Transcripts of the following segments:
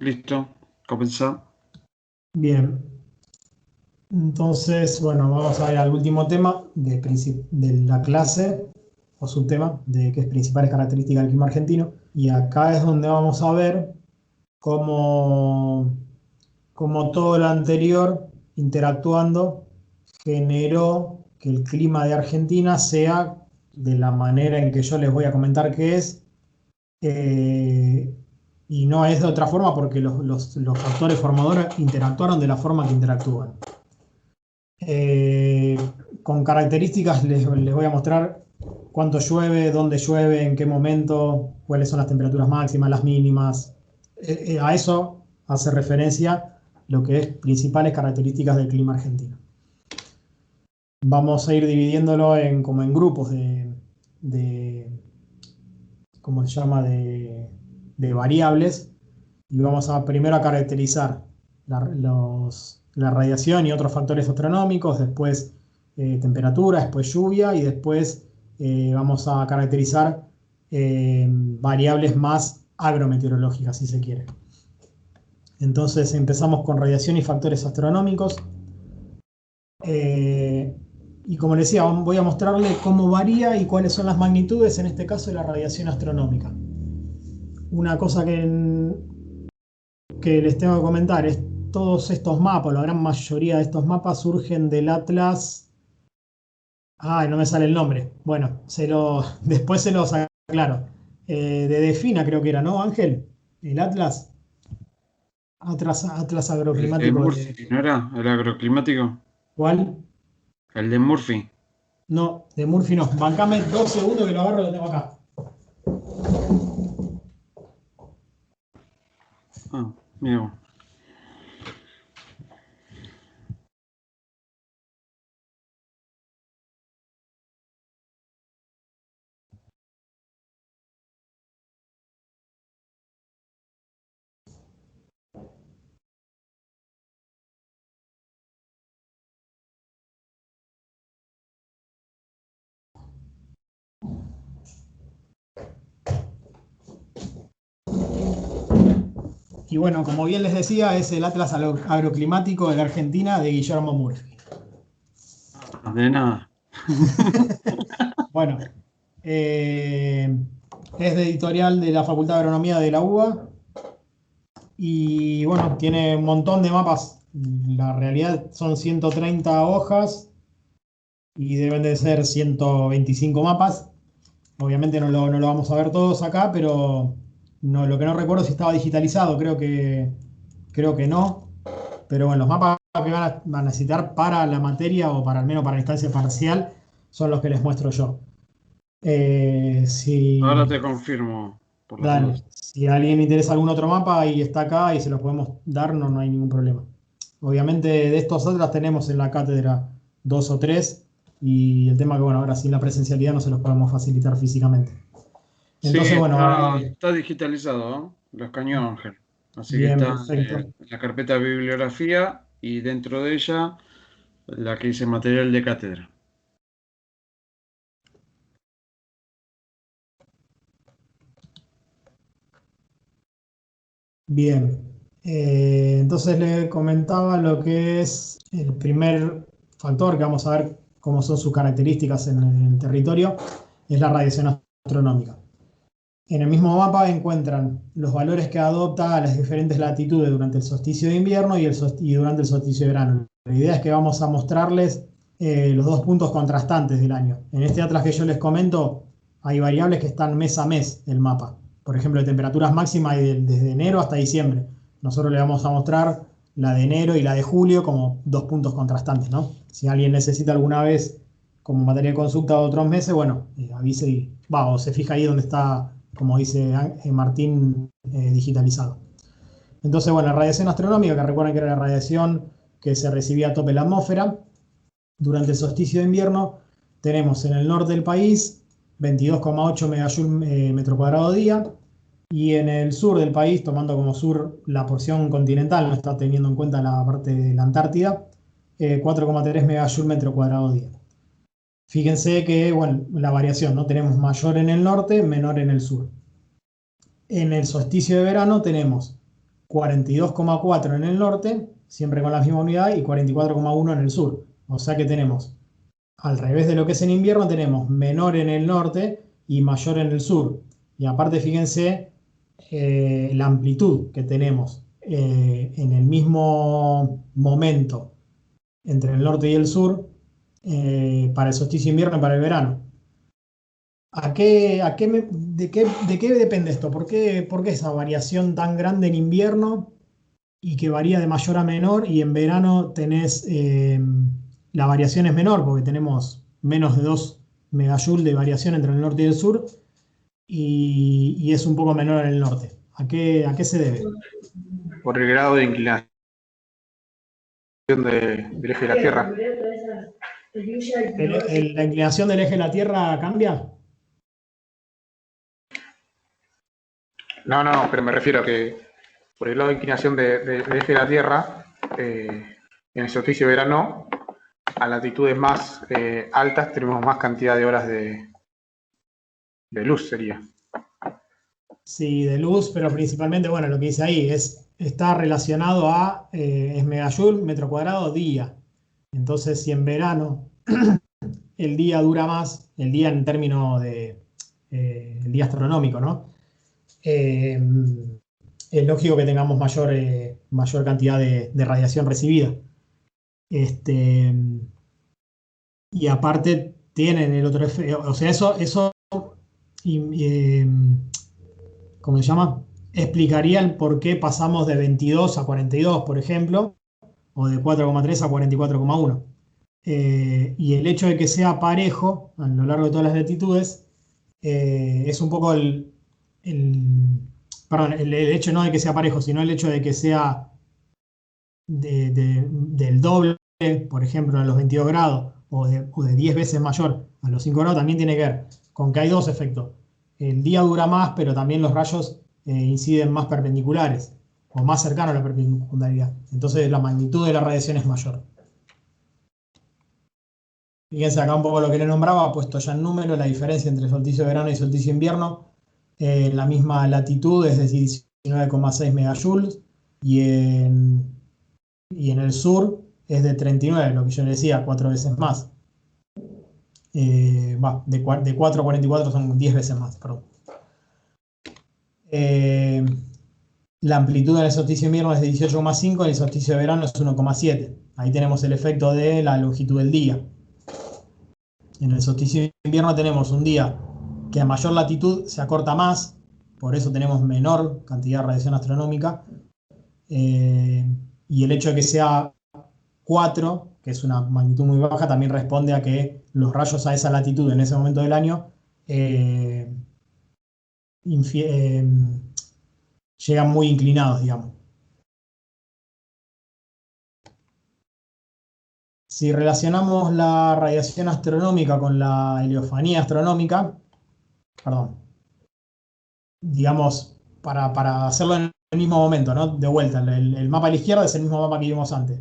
Listo, comenzá. Bien, entonces, bueno, vamos a ir al último tema de la clase o subtema de que es principales características del clima argentino. Y acá es donde vamos a ver cómo, cómo todo lo anterior interactuando generó que el clima de Argentina sea de la manera en que yo les voy a comentar que es. eh, y no es de otra forma porque los factores formadores interactuaron de la forma que interactúan. Eh, con características les voy a mostrar cuánto llueve, en qué momento, cuáles son las temperaturas máximas, las mínimas. A eso hace referencia lo que es principales características del clima argentino. Vamos a ir dividiéndolo como en grupos de ¿cómo se llama? De variables y vamos a primero a caracterizar la radiación y otros factores astronómicos, después temperatura, después lluvia y después vamos a caracterizar variables más agrometeorológicas, si se quiere. Entonces empezamos con radiación y factores astronómicos. Eh, y como les decía, voy a mostrarle cómo varía y cuáles son las magnitudes, en este caso de la radiación astronómica. Una cosa que les tengo que comentar es todos estos mapas, la gran mayoría de estos mapas surgen del Atlas. Ay, no me sale el nombre. Bueno, después se los aclaro. De Defina creo que era, ¿no, Ángel? El Atlas. Atlas El de agroclimático de... Murphy, ¿no era? ¿El agroclimático? ¿Cuál? El de Murphy. No, de Murphy no. Bancame 2 segundos que lo agarro, lo tengo acá. Ah, mira vos. Y bueno, como bien les decía, es el Atlas agroclimático de la Argentina de Guillermo Murphy. De nada. Bueno, eh, es de editorial de la Facultad de Agronomía de la UBA y bueno, tiene un montón de mapas. La realidad son 130 hojas y deben de ser 125 mapas. Obviamente no lo vamos a ver todos acá, pero no, lo que no recuerdo es si estaba digitalizado, creo que no. Pero bueno, los mapas que van a necesitar para la materia o para al menos para la instancia parcial son los que les muestro yo. Ahora Si te confirmo por las Dale, dudas. si a alguien le interesa algún otro mapa y está acá y se los podemos dar, no hay ningún problema. Obviamente de estos otros tenemos en la cátedra dos o tres y el tema que, bueno, ahora sin la presencialidad no se los podemos facilitar físicamente. Sí, Entonces, bueno, está digitalizado, ¿no? Lo escaneó Ángel. Así que bien, está perfecto. en la carpeta bibliografía y dentro de ella la que dice material de cátedra. Bien. Entonces le comentaba lo que es el primer factor que vamos a ver cómo son sus características en el territorio, es la radiación astronómica. En el mismo mapa encuentran los valores que adopta a las diferentes latitudes durante el solsticio de invierno y durante el solsticio de verano. La idea es que vamos a mostrarles los dos puntos contrastantes del año. En este atlas que yo les comento, hay variables que están mes a mes el mapa. Por ejemplo, de temperaturas máximas desde enero hasta diciembre. Nosotros le vamos a mostrar la de enero y la de julio como dos puntos contrastantes, ¿no? Si alguien necesita alguna vez como materia de consulta de otros meses, bueno, avise y va, o se fija ahí donde está, como dice Martín, digitalizado. Entonces, bueno, la radiación astronómica, que recuerden que era la radiación que se recibía a tope en la atmósfera, durante el solsticio de invierno, tenemos en el norte del país 22,8 megajoule metro cuadrado día, y en el sur del país, tomando como sur la porción continental, no está teniendo en cuenta la parte de la Antártida, 4,3 megajoule metro cuadrado día. Fíjense que, bueno, la variación, ¿no? Tenemos mayor en el norte, menor en el sur. En el solsticio de verano tenemos 42,4 en el norte, siempre con la misma unidad, y 44,1 en el sur. O sea que tenemos, al revés de lo que es en invierno, tenemos menor en el norte y mayor en el sur. Y aparte, fíjense la amplitud que tenemos en el mismo momento entre el norte y el sur para el solsticio invierno y para el verano. ¿De qué depende esto? Por qué esa variación tan grande en invierno y que varía de mayor a menor, y en verano tenés la variación es menor porque tenemos menos de 2 megajoules de variación entre el norte y el sur, y es un poco menor en el norte? A qué se debe? Por el grado de inclinación del eje de la Tierra. ¿La inclinación del eje de la Tierra cambia? No, pero me refiero a que por el grado de inclinación del eje de la Tierra, en el solsticio de verano, a latitudes más altas tenemos más cantidad de horas de luz, sería. Sí, de luz, pero principalmente, bueno, lo que dice ahí está relacionado a, es megajoule, metro cuadrado, día. Entonces, si en verano el día dura más, el día en términos de, el día astronómico, ¿no? Es lógico que tengamos mayor cantidad de radiación recibida. Este, y aparte tienen el otro efecto, o sea, eso y, ¿cómo se llama? Explicaría el por qué pasamos de 22 a 42, por ejemplo, o de 4,3 a 44,1. Y el hecho de que sea parejo a lo largo de todas las latitudes es un poco perdón, el hecho no de que sea parejo, sino el hecho de que sea del doble, por ejemplo, a los 22 grados, o de 10 veces mayor a los 5 grados, también tiene que ver con que hay dos efectos. El día dura más, pero también los rayos inciden más perpendiculares, o más cercanos a la perpendicularidad. Entonces la magnitud de la radiación es mayor. Fíjense acá un poco lo que le nombraba, puesto ya en número, la diferencia entre solsticio de verano y solsticio de invierno. En la misma latitud, es decir, 19,6 megajoules, y en el sur es de 39, lo que yo le decía, 4 veces más. De 4 a 44 son 10 veces más, perdón. La amplitud en el solsticio de invierno es de 18,5, en el solsticio de verano es 1,7. Ahí tenemos el efecto de la longitud del día. En el solsticio de invierno tenemos un día que a mayor latitud se acorta más, por eso tenemos menor cantidad de radiación astronómica, y el hecho de que sea 4, que es una magnitud muy baja, también responde a que los rayos a esa latitud en ese momento del año llegan muy inclinados, digamos. Si relacionamos la radiación astronómica con la heliofanía astronómica, perdón, digamos, para hacerlo en el mismo momento, ¿no? De vuelta, el mapa a la izquierda es el mismo mapa que vimos antes.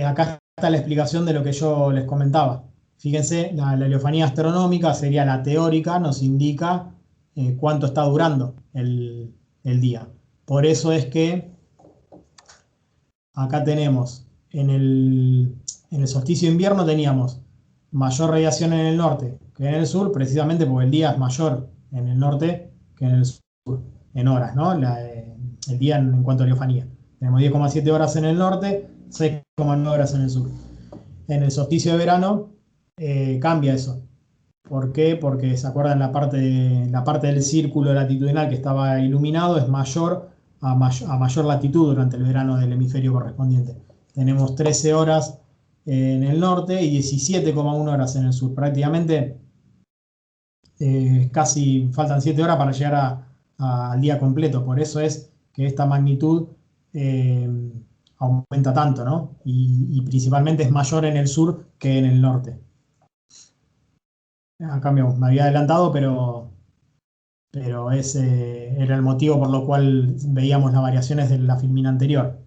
Acá está la explicación de lo que yo les comentaba. Fíjense, la heliofanía astronómica sería la teórica, nos indica cuánto está durando el día. Por eso es que acá tenemos, en el solsticio de invierno teníamos mayor radiación en el norte que en el sur, precisamente porque el día es mayor en el norte que en el sur, en horas, ¿no? El día en cuanto a heliofanía. Tenemos 10,7 horas en el norte, 6,9 horas en el sur. En el solsticio de verano cambia eso. ¿Por qué? Porque se acuerdan la parte del círculo latitudinal que estaba iluminado es mayor a mayor latitud durante el verano del hemisferio correspondiente. Tenemos 13 horas en el norte y 17,1 horas en el sur. Prácticamente casi faltan 7 horas para llegar al día completo. Por eso es que esta magnitud aumenta tanto, ¿no? Y principalmente es mayor en el sur que en el norte. Acá me había adelantado, pero ese era el motivo por lo cual veíamos las variaciones de la filmina anterior.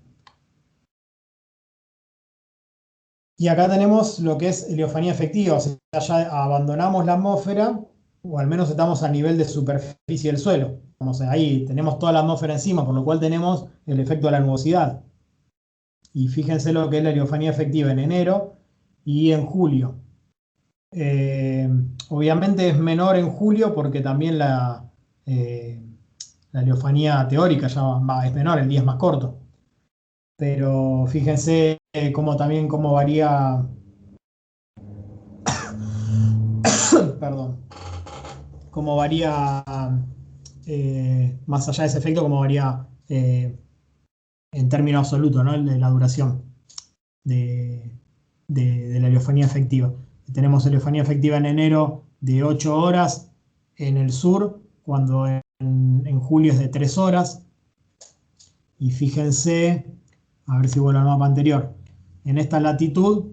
Y acá tenemos lo que es heliofanía efectiva, o sea, ya abandonamos la atmósfera o al menos estamos a nivel de superficie del suelo. Vamos, ahí tenemos toda la atmósfera encima, por lo cual tenemos el efecto de la nubosidad. Y fíjense lo que es la heliofanía efectiva en enero y en julio. Obviamente es menor en julio porque también la heliofanía teórica es menor, el día es más corto. Pero fíjense cómo varía, perdón, cómo varía más allá de ese efecto, cómo varía en términos absolutos, ¿no? De la duración de, de la heliofanía efectiva. Tenemos heliofanía efectiva en enero de 8 horas en el sur, cuando en julio es de 3 horas. Y fíjense, a ver si vuelvo al mapa anterior, en esta latitud,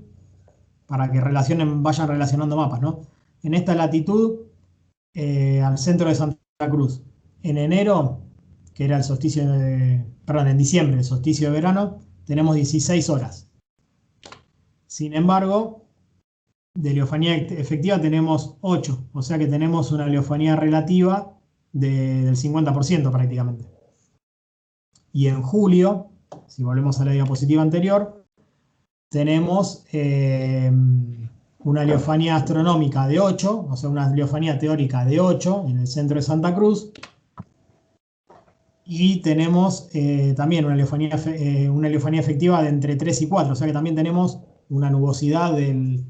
para que vayan relacionando mapas, ¿no? En esta latitud, al centro de Santa Cruz, en enero, que era el solsticio perdón, en diciembre, el solsticio de verano, tenemos 16 horas. Sin embargo, de heliofanía efectiva tenemos 8, o sea que tenemos una heliofanía relativa del 50% prácticamente. Y en julio, si volvemos a la diapositiva anterior, tenemos una heliofanía astronómica de 8, o sea, una heliofanía teórica de 8 en el centro de Santa Cruz. Y tenemos también una heliofanía efectiva de entre 3 y 4, o sea que también tenemos una nubosidad un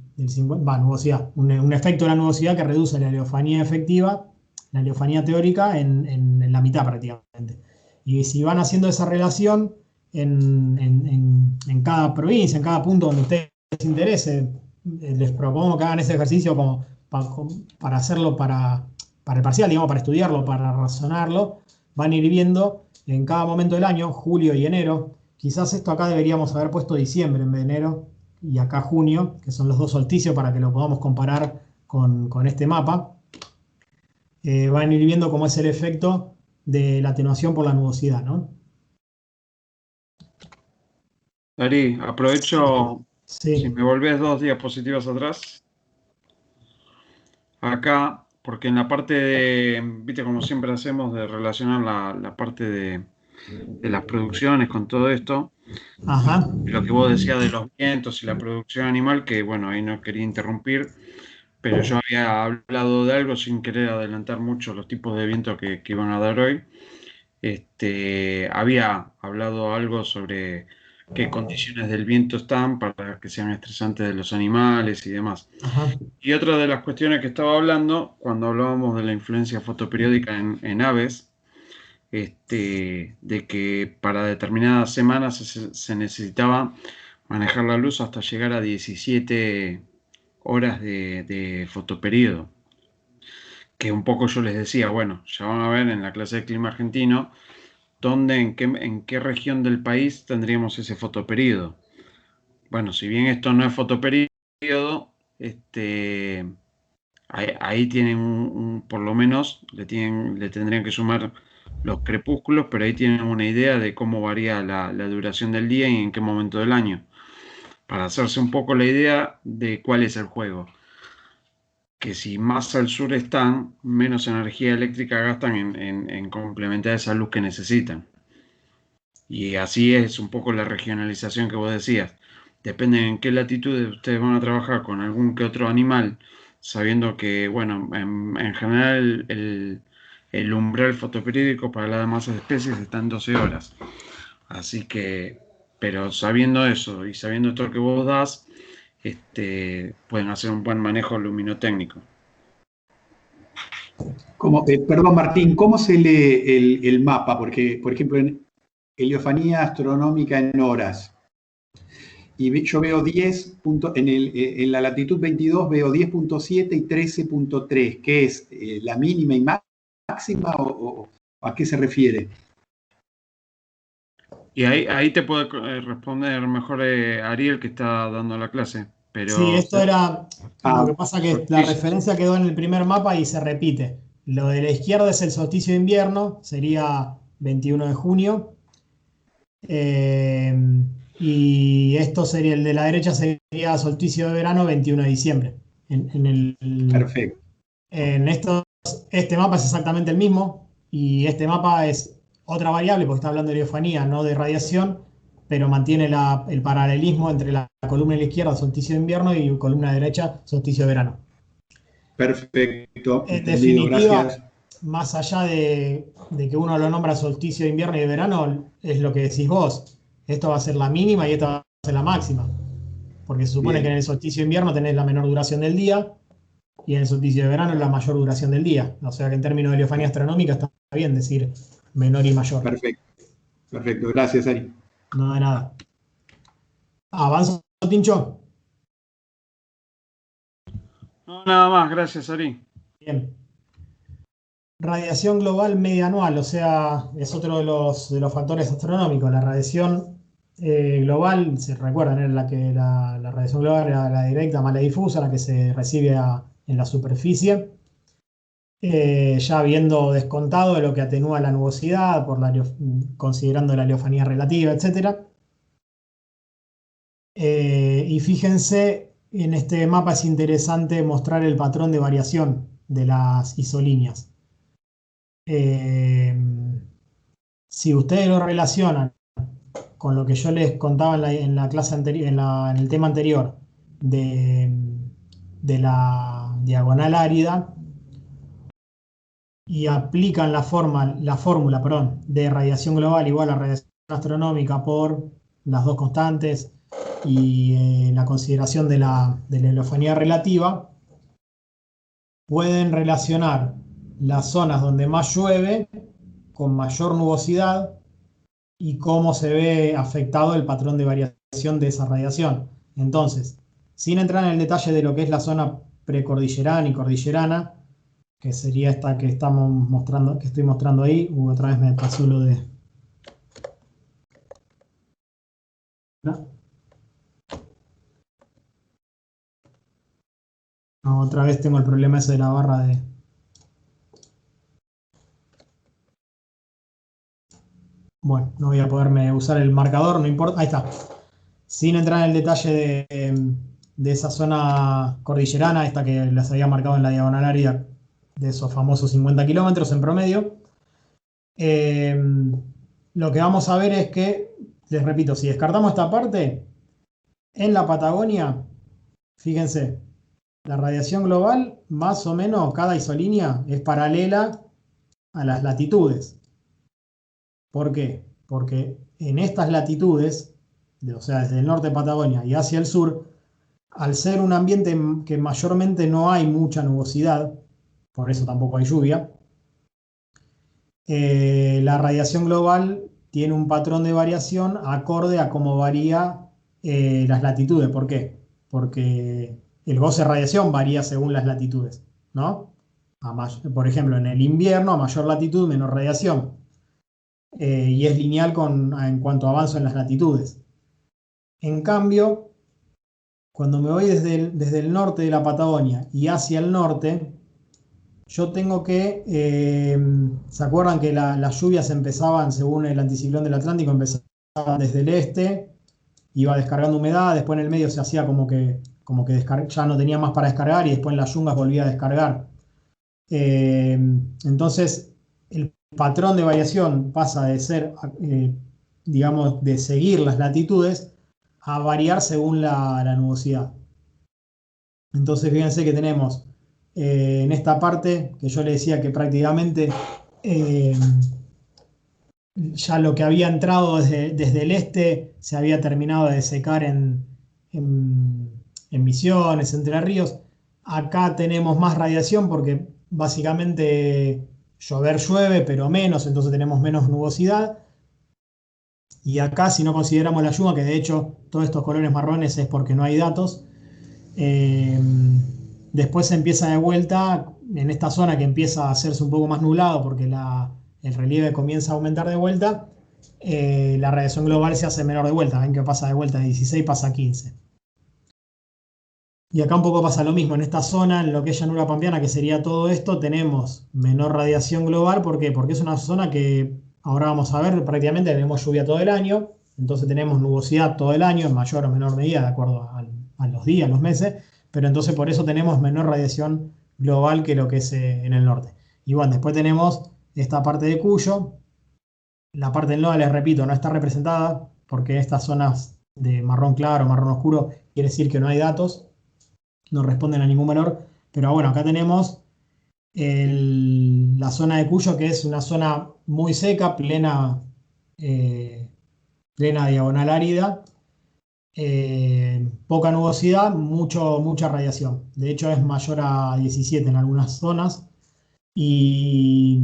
efecto de la nubosidad que reduce la heliofanía efectiva, la heliofanía teórica, en la mitad prácticamente. Y si van haciendo esa relación en cada provincia, en cada punto donde ustedes les interese, les propongo que hagan ese ejercicio como para hacerlo para el parcial, digamos, para estudiarlo, para razonarlo. Van a ir viendo en cada momento del año, julio y enero. Quizás esto acá deberíamos haber puesto diciembre en vez de enero, y acá junio, que son los dos solsticios para que lo podamos comparar con este mapa. Van a ir viendo cómo es el efecto de la atenuación por la nubosidad, ¿no? Darí, aprovecho, Sí. si me volvés 2 diapositivas atrás, acá, porque en la parte de, viste, como siempre hacemos, de relacionar la parte de las producciones con todo esto, Ajá. y lo que vos decías de los vientos y la producción animal, que bueno, ahí no quería interrumpir, pero yo había hablado de algo sin querer adelantar mucho los tipos de viento que iban a dar hoy. Había hablado algo sobre qué condiciones del viento están para que sean estresantes de los animales y demás. Ajá. Y otra de las cuestiones que estaba hablando, cuando hablábamos de la influencia fotoperiódica en aves, de que para determinadas semanas se necesitaba manejar la luz hasta llegar a 17 horas de fotoperiodo. Que un poco yo les decía, bueno, ya van a ver en la clase de clima argentino dónde, en qué región del país tendríamos ese fotoperiodo. Bueno, si bien esto no es fotoperiodo, ahí tienen por lo menos le tendrían que sumar los crepúsculos, pero ahí tienen una idea de cómo varía la duración del día y en qué momento del año, para hacerse un poco la idea de cuál es el juego. Que si más al sur están, menos energía eléctrica gastan en complementar esa luz que necesitan. Y así es un poco la regionalización que vos decías. Depende en qué latitudes ustedes van a trabajar con algún que otro animal, sabiendo que, bueno, en general el umbral fotoperiódico para las demás especies está en 12 horas. Así que, pero sabiendo eso y sabiendo esto que vos das, pueden hacer un buen manejo luminotécnico. Perdón, Martín, ¿cómo se lee el mapa? Porque, por ejemplo, en heliofanía astronómica en horas, y yo veo 10, en la latitud 22 veo 10.7 y 13.3, ¿qué es la mínima y máxima o a qué se refiere? Y ahí te puede responder mejor Ariel, que está dando la clase. Pero Sí, esto era. Lo que pasa que la sí, referencia quedó en el primer mapa y se repite. Lo de la izquierda es el solsticio de invierno, sería 21 de junio. Y esto sería el de la derecha, sería solsticio de verano, 21 de diciembre. Perfecto. Este mapa es exactamente el mismo y este mapa es otra variable porque está hablando de heliofanía, no de radiación, pero mantiene el paralelismo entre la columna de la izquierda, solsticio de invierno, y columna derecha, solsticio de verano. Perfecto, En entendido, definitiva, gracias. más allá de que uno lo nombra solsticio de invierno y de verano, es lo que decís vos. Esto va a ser la mínima y esta va a ser la máxima. Porque se supone que en Bien, el solsticio de invierno tenés la menor duración del día y en el solsticio de verano la mayor duración del día. O sea que en términos de heliofanía astronómica está bien decir menor y mayor. perfecto, perfecto, gracias, Ari. No de nada. ¿Avanzo, Tincho? No, nada más, gracias, Ari. Bien. Radiación global media anual, o sea, es otro de los factores astronómicos. La radiación global, se recuerdan, era la radiación global era la directa más la difusa, la que se recibe en la superficie. Ya habiendo descontado de lo que atenúa la nubosidad, considerando la heliofanía relativa, etc. Y fíjense, en este mapa es interesante mostrar el patrón de variación de las isolíneas. Si ustedes lo relacionan con lo que yo les contaba en la clase anterior, en el tema anterior de, de la diagonal árida, y aplican la fórmula, perdón, de radiación global igual a radiación astronómica por las dos constantes y la consideración de la heliofanía relativa, pueden relacionar las zonas donde más llueve con mayor nubosidad y cómo se ve afectado el patrón de variación de esa radiación. Entonces, sin entrar en el detalle de lo que es la zona precordillerana y cordillerana, que sería esta que estamos mostrando, que estoy mostrando ahí. Otra vez me pasó lo de. ¿No? No, otra vez tengo el problema ese de la barra de. Bueno, no voy a poderme usar el marcador, no importa. Ahí está. Sin entrar en el detalle de esa zona cordillerana, esta que les había marcado en la diagonal árida, de esos famosos 50 kilómetros en promedio. Lo que vamos a ver es que, les repito, si descartamos esta parte, en la Patagonia, fíjense, la radiación global, más o menos, cada isolínea es paralela a las latitudes. ¿Por qué? Porque en estas latitudes, o sea, desde el norte de Patagonia y hacia el sur, al ser un ambiente que mayormente no hay mucha nubosidad, por eso tampoco hay lluvia, la radiación global tiene un patrón de variación acorde a cómo varía las latitudes. ¿Por qué? Porque el goce de radiación varía según las latitudes, ¿no? Por ejemplo, en el invierno, a mayor latitud, menor radiación. Y es lineal en cuanto avanzo en las latitudes. En cambio, cuando me voy desde el norte de la Patagonia y hacia el norte, yo tengo que, ¿se acuerdan que las lluvias empezaban, según el anticiclón del Atlántico, empezaban desde el este, iba descargando humedad, después en el medio se hacía como que ya no tenía más para descargar y después en las yungas volvía a descargar. Entonces, el patrón de variación pasa de ser, digamos, de seguir las latitudes a variar según la nubosidad. Entonces, fíjense que tenemos en esta parte, que yo le decía que prácticamente ya lo que había entrado desde el este se había terminado de secar en Misiones, Entre Ríos. Acá tenemos más radiación porque básicamente llover llueve, pero menos, entonces tenemos menos nubosidad. Y acá, si no consideramos la lluvia, que de hecho todos estos colores marrones es porque no hay datos, después se empieza de vuelta en esta zona que empieza a hacerse un poco más nublado porque el relieve comienza a aumentar de vuelta. La radiación global se hace menor de vuelta. Ven que pasa de vuelta de 16, pasa a 15. Y acá un poco pasa lo mismo. En esta zona, en lo que es llanura pampeana, que sería todo esto, tenemos menor radiación global. ¿Por qué? Porque es una zona que ahora vamos a ver, prácticamente tenemos lluvia todo el año. Entonces tenemos nubosidad todo el año, en mayor o menor medida, de acuerdo a los días, los meses. Pero entonces por eso tenemos menor radiación global que lo que es en el norte. Y bueno, después tenemos esta parte de Cuyo. La parte del NOA, les repito, no está representada porque estas zonas de marrón claro, marrón oscuro, quiere decir que no hay datos, no responden a ningún valor. Pero bueno, acá tenemos la zona de Cuyo, que es una zona muy seca, plena diagonal árida, poca nubosidad, mucha radiación. De hecho, es mayor a 17 en algunas zonas. Y,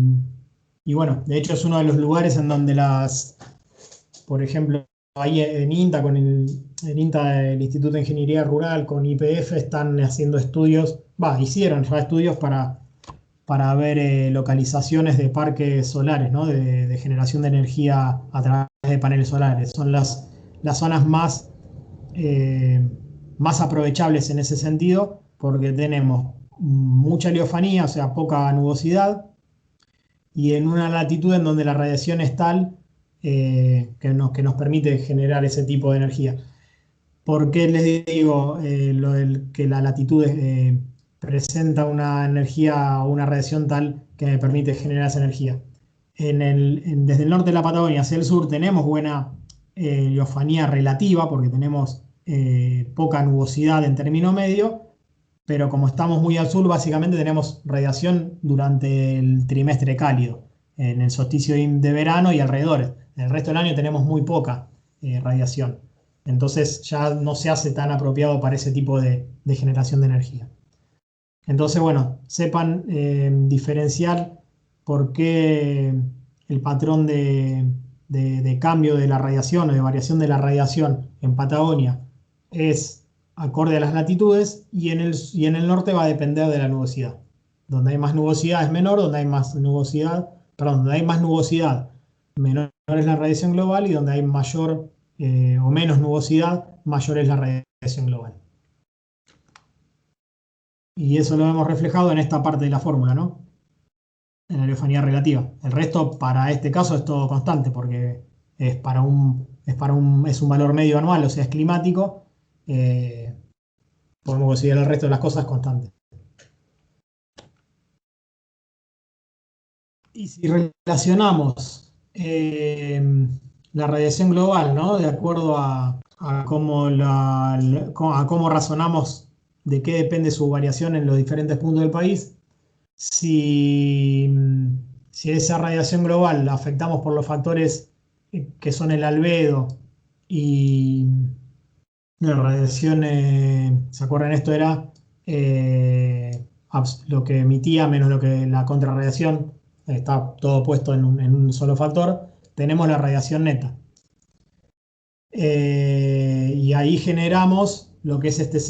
y bueno, de hecho es uno de los lugares en donde por ejemplo, ahí en INTA, en INTA, el Instituto de Ingeniería Rural, con YPF, están haciendo estudios, hicieron ya estudios para ver localizaciones de parques solares, ¿no? De generación de energía a través de paneles solares. Son las zonas más aprovechables en ese sentido, porque tenemos mucha heliofanía, o sea, poca nubosidad, y en una latitud en donde la radiación es tal que nos permite generar ese tipo de energía. ¿Por qué les digo que la latitud presenta una energía o una radiación tal que me permite generar esa energía? Desde el norte de la Patagonia hacia el sur tenemos buena heliofanía relativa, porque tenemos poca nubosidad en término medio, pero como estamos muy al sur, básicamente tenemos radiación durante el trimestre cálido, en el solsticio de verano y alrededores. En el resto del año tenemos muy poca radiación. Entonces ya no se hace tan apropiado para ese tipo de generación de energía. Entonces, bueno, sepan diferenciar por qué el patrón de cambio de la radiación o de variación de la radiación en Patagonia es acorde a las latitudes, y en el norte va a depender de la nubosidad. Donde hay más nubosidad es menor, donde hay más nubosidad, menor es la radiación global, y donde hay mayor o menos nubosidad, mayor es la radiación global. Y eso lo hemos reflejado en esta parte de la fórmula, ¿no? En la heliofanía relativa. El resto, para este caso, es todo constante, porque es un valor medio anual, o sea, es climático. Podemos considerar el resto de las cosas constantes. Y si relacionamos la radiación global, ¿no? De acuerdo a cómo razonamos de qué depende su variación en los diferentes puntos del país, si esa radiación global la afectamos por los factores que son el albedo y la radiación, ¿se acuerdan? Esto era lo que emitía menos la contrarradiación, está todo puesto en un solo factor. Tenemos la radiación neta. Y ahí generamos lo que es este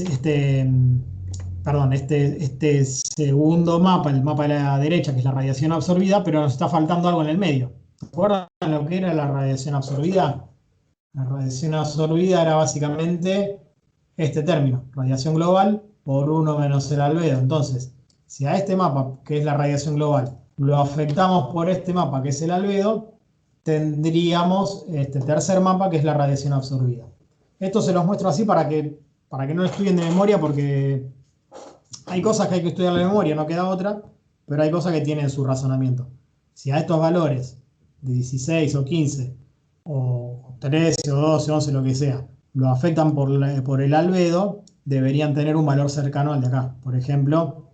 segundo mapa, el mapa de la derecha, que es la radiación absorbida, pero nos está faltando algo en el medio. ¿Se acuerdan lo que era la radiación absorbida? La radiación absorbida era básicamente este término, radiación global por 1 menos el albedo. Entonces, si a este mapa, que es la radiación global, lo afectamos por este mapa, que es el albedo, tendríamos este tercer mapa, que es la radiación absorbida. Esto se los muestro así para que no lo estudien de memoria, porque hay cosas que hay que estudiar de memoria, no queda otra, pero hay cosas que tienen su razonamiento. Si a estos valores de 16 o 15 o 13 o 12, 11, lo que sea, lo afectan por el albedo, deberían tener un valor cercano al de acá. Por ejemplo,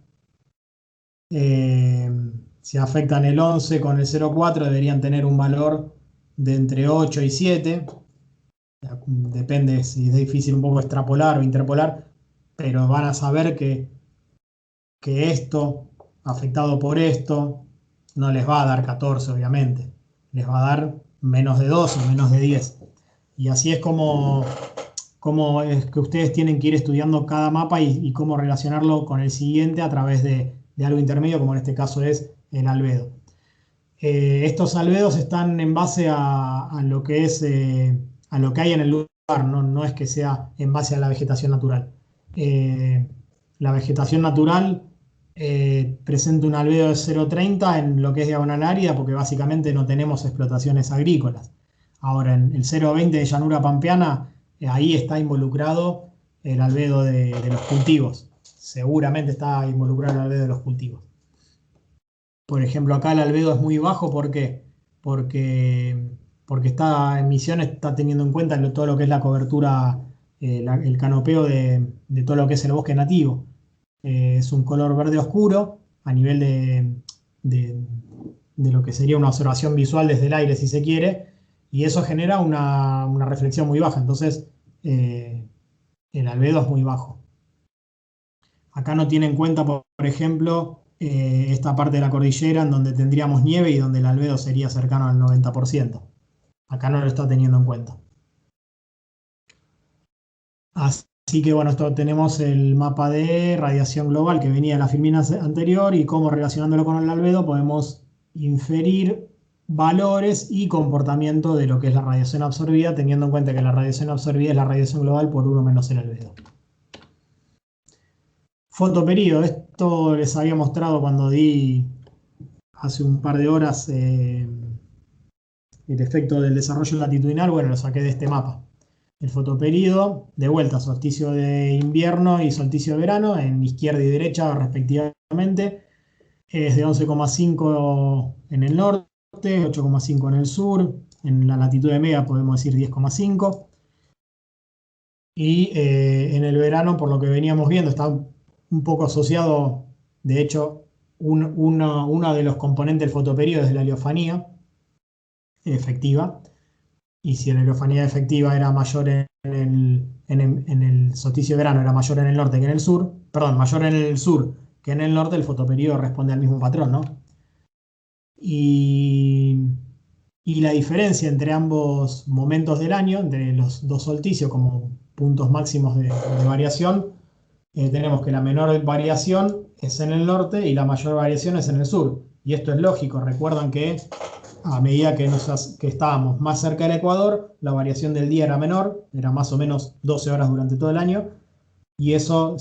si afectan el 11 con el 0,4, deberían tener un valor de entre 8 y 7. Depende si es difícil un poco extrapolar o interpolar, pero van a saber que esto, afectado por esto, no les va a dar 14, obviamente. Les va a dar menos de 12, menos de 10. Y así es como es que ustedes tienen que ir estudiando cada mapa y cómo relacionarlo con el siguiente a través de algo intermedio, como en este caso es el albedo. Estos albedos están en base a lo que es a lo que hay en el lugar, no es que sea en base a la vegetación natural. La vegetación natural presenta un albedo de 0,30 en lo que es diagonal árida, porque básicamente no tenemos explotaciones agrícolas. Ahora, en el 0,20 de llanura pampeana, ahí está involucrado el albedo de los cultivos. seguramente está involucrado el albedo de los cultivos. Por ejemplo, acá el albedo es muy bajo, ¿por qué? Porque esta emisión está teniendo en cuenta todo lo que es la cobertura, el canopeo de todo lo que es el bosque nativo. Es un color verde oscuro a nivel de lo que sería una observación visual desde el aire, si se quiere, y eso genera una reflexión muy baja. Entonces, el albedo es muy bajo. Acá no tiene en cuenta, por ejemplo, esta parte de la cordillera en donde tendríamos nieve y donde el albedo sería cercano al 90%. Acá no lo está teniendo en cuenta. Así que bueno, esto tenemos el mapa de radiación global que venía de la filmina anterior y cómo relacionándolo con el albedo podemos inferir valores y comportamiento de lo que es la radiación absorbida, teniendo en cuenta que la radiación absorbida es la radiación global por 1 menos el albedo. Fotoperíodo, esto les había mostrado cuando di hace un par de horas el efecto del desarrollo latitudinal. Bueno, lo saqué de este mapa. El fotoperíodo, de vuelta, solsticio de invierno y solsticio de verano, en izquierda y derecha respectivamente, es de 11,5 en el norte, 8,5 en el sur, en la latitud de media podemos decir 10,5. Y en el verano, por lo que veníamos viendo, está un poco asociado, de hecho, uno de los componentes del fotoperíodo es la heliofanía efectiva. Y si la heliofanía efectiva era mayor en el solsticio de verano, era mayor en el norte que en el sur, perdón, mayor en el sur que en el norte, el fotoperíodo responde al mismo patrón, ¿no? Y la diferencia entre ambos momentos del año, entre los dos solsticios como puntos máximos de variación, tenemos que la menor variación es en el norte y la mayor variación es en el sur. Y esto es lógico, recuerdan que a medida que estábamos más cerca del Ecuador, la variación del día era menor, era más o menos 12 horas durante todo el año, y eso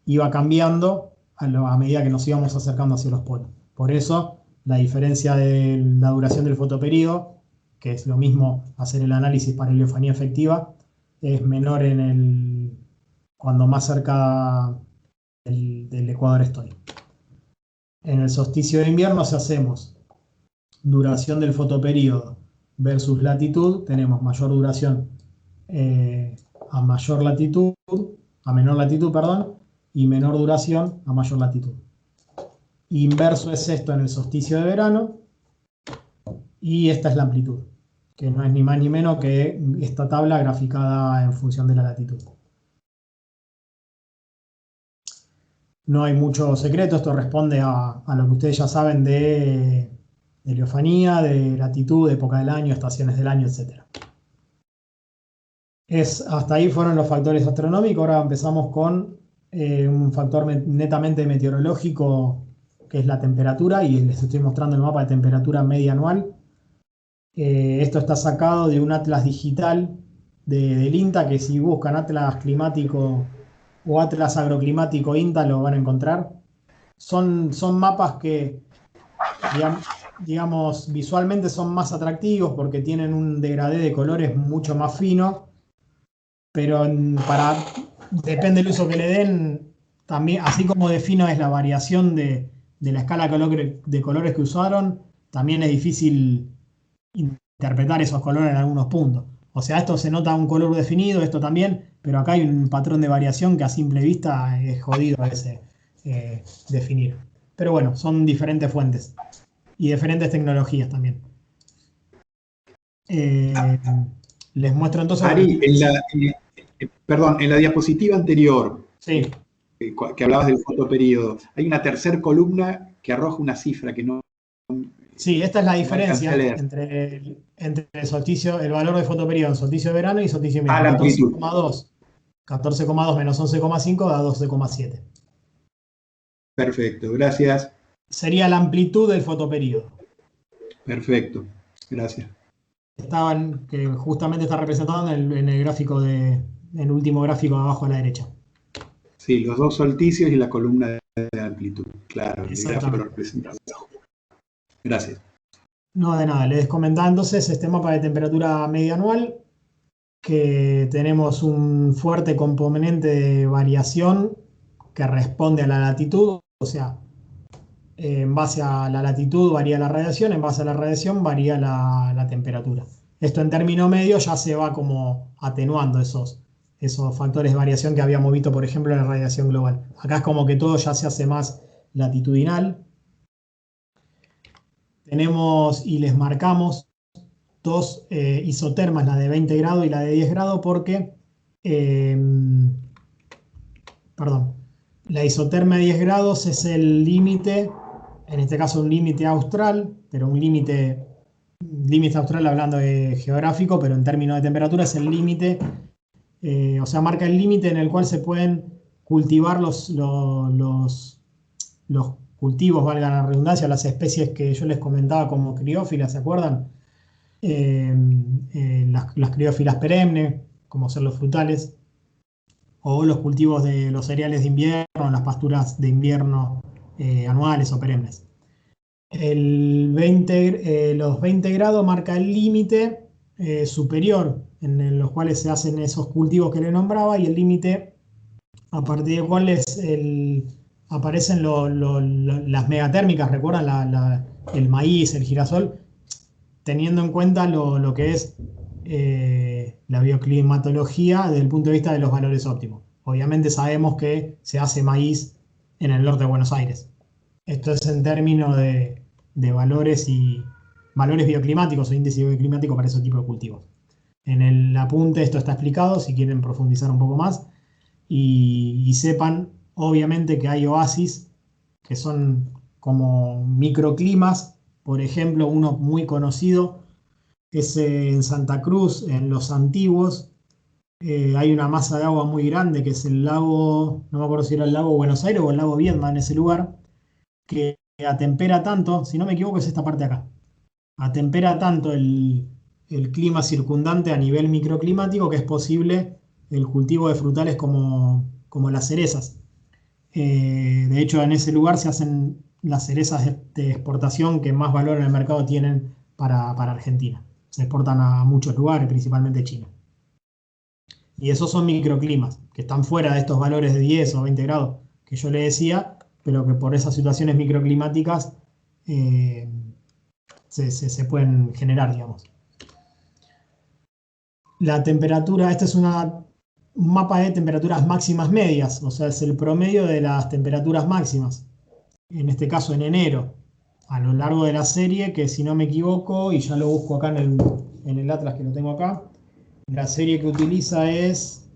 iba cambiando a medida que nos íbamos acercando hacia los polos. Por eso, la diferencia de la duración del fotoperíodo, que es lo mismo hacer el análisis para heliofanía efectiva, es menor cuando más cerca del Ecuador estoy. En el solsticio de invierno, si hacemos duración del fotoperíodo versus latitud, tenemos mayor duración a menor latitud, perdón, y menor duración a mayor latitud. Inverso es esto en el solsticio de verano, y esta es la amplitud, que no es ni más ni menos que esta tabla graficada en función de la latitud. No hay mucho secreto, esto responde a lo que ustedes ya saben de heliofanía, de latitud, de época del año, estaciones del año, etc. Hasta ahí fueron los factores astronómicos. Ahora empezamos con un factor netamente meteorológico, que es la temperatura, y les estoy mostrando el mapa de temperatura media anual. Esto está sacado de un atlas digital del INTA, que si buscan atlas climático o atlas agroclimático INTA lo van a encontrar. Son mapas que, digamos, visualmente son más atractivos porque tienen un degradé de colores mucho más fino, pero depende del uso que le den, también, así como de fino es la variación de la escala de colores que usaron, también es difícil interpretar esos colores en algunos puntos. O sea, esto se nota un color definido, esto también, pero acá hay un patrón de variación que a simple vista es jodido a veces definir. Pero bueno, son diferentes fuentes y diferentes tecnologías también. Les muestro entonces... Ari, en la diapositiva anterior, sí, que hablabas del fotoperíodo, hay una tercera columna que arroja una cifra que no... Sí, esta es la diferencia entre el solsticio, el valor de fotoperíodo en solsticio de verano y solsticio de invierno. 14,2. 14,2 menos 11,5 da 12,7. Perfecto, gracias. Sería la amplitud del fotoperíodo. Perfecto, gracias. Que justamente está representado en el gráfico en el último gráfico de abajo a la derecha. Sí, los dos solsticios y la columna de amplitud. Claro, el gráfico lo representa. Gracias. No, de nada. Les comentaba entonces este mapa de temperatura media anual, que tenemos un fuerte componente de variación que responde a la latitud, o sea, en base a la latitud varía la radiación, en base a la radiación varía la temperatura. Esto en término medio ya se va como atenuando esos factores de variación que habíamos visto, por ejemplo, en la radiación global. Acá es como que todo ya se hace más latitudinal. Tenemos y les marcamos dos isotermas, la de 20 grados y la de 10 grados, porque, la isoterma de 10 grados es el límite, en este caso un límite austral, pero un límite austral hablando de geográfico, pero en términos de temperatura es el límite, o sea, marca el límite en el cual se pueden cultivar los cultivos, valga la redundancia, las especies que yo les comentaba como criófilas, ¿se acuerdan? Las criófilas perennes, como ser los frutales, o los cultivos de los cereales de invierno, las pasturas de invierno anuales o perennes. Los 20 grados marca el límite superior en los cuales se hacen esos cultivos que le nombraba, y el límite a partir del cual aparecen las megatérmicas, ¿recuerdan? El maíz, el girasol, teniendo en cuenta lo que es la bioclimatología desde el punto de vista de los valores óptimos. Obviamente sabemos que se hace maíz en el norte de Buenos Aires. Esto es en términos de valores bioclimáticos o índice bioclimático para ese tipo de cultivos. En el apunte esto está explicado, si quieren profundizar un poco más. Y sepan, obviamente, que hay oasis que son como microclimas. Por ejemplo, uno muy conocido es en Santa Cruz, en Los Antiguos. Hay una masa de agua muy grande que es el lago, no me acuerdo si era el lago Buenos Aires o el lago Viedma en ese lugar, que atempera tanto, si no me equivoco es esta parte de acá, atempera tanto el clima circundante a nivel microclimático que es posible el cultivo de frutales como las cerezas. De hecho, en ese lugar se hacen las cerezas de exportación que más valor en el mercado tienen para Argentina. Se exportan a muchos lugares, principalmente China. Y esos son microclimas, que están fuera de estos valores de 10 o 20 grados que yo le decía, pero que por esas situaciones microclimáticas se pueden generar, digamos. La temperatura, este es un mapa de temperaturas máximas medias, o sea, es el promedio de las temperaturas máximas, en este caso en enero, a lo largo de la serie, que si no me equivoco, y ya lo busco acá en el atlas que lo tengo acá, la serie que utiliza es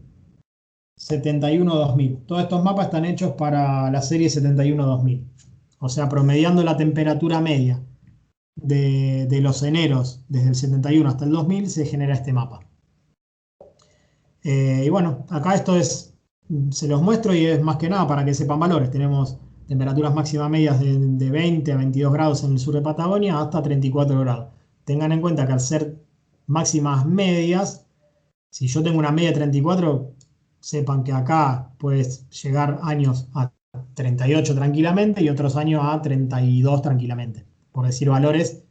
71-2000. Todos estos mapas están hechos para la serie 71-2000, o sea, promediando la temperatura media de los eneros desde el 71 hasta el 2000 se genera este mapa. Y bueno, acá se los muestro y es más que nada para que sepan valores. Tenemos temperaturas máximas medias de 20 a 22 grados en el sur de Patagonia hasta 34 grados. Tengan en cuenta que al ser máximas medias, si yo tengo una media de 34, sepan que acá puedes llegar años a 38 tranquilamente y otros años a 32 tranquilamente. Por decir valores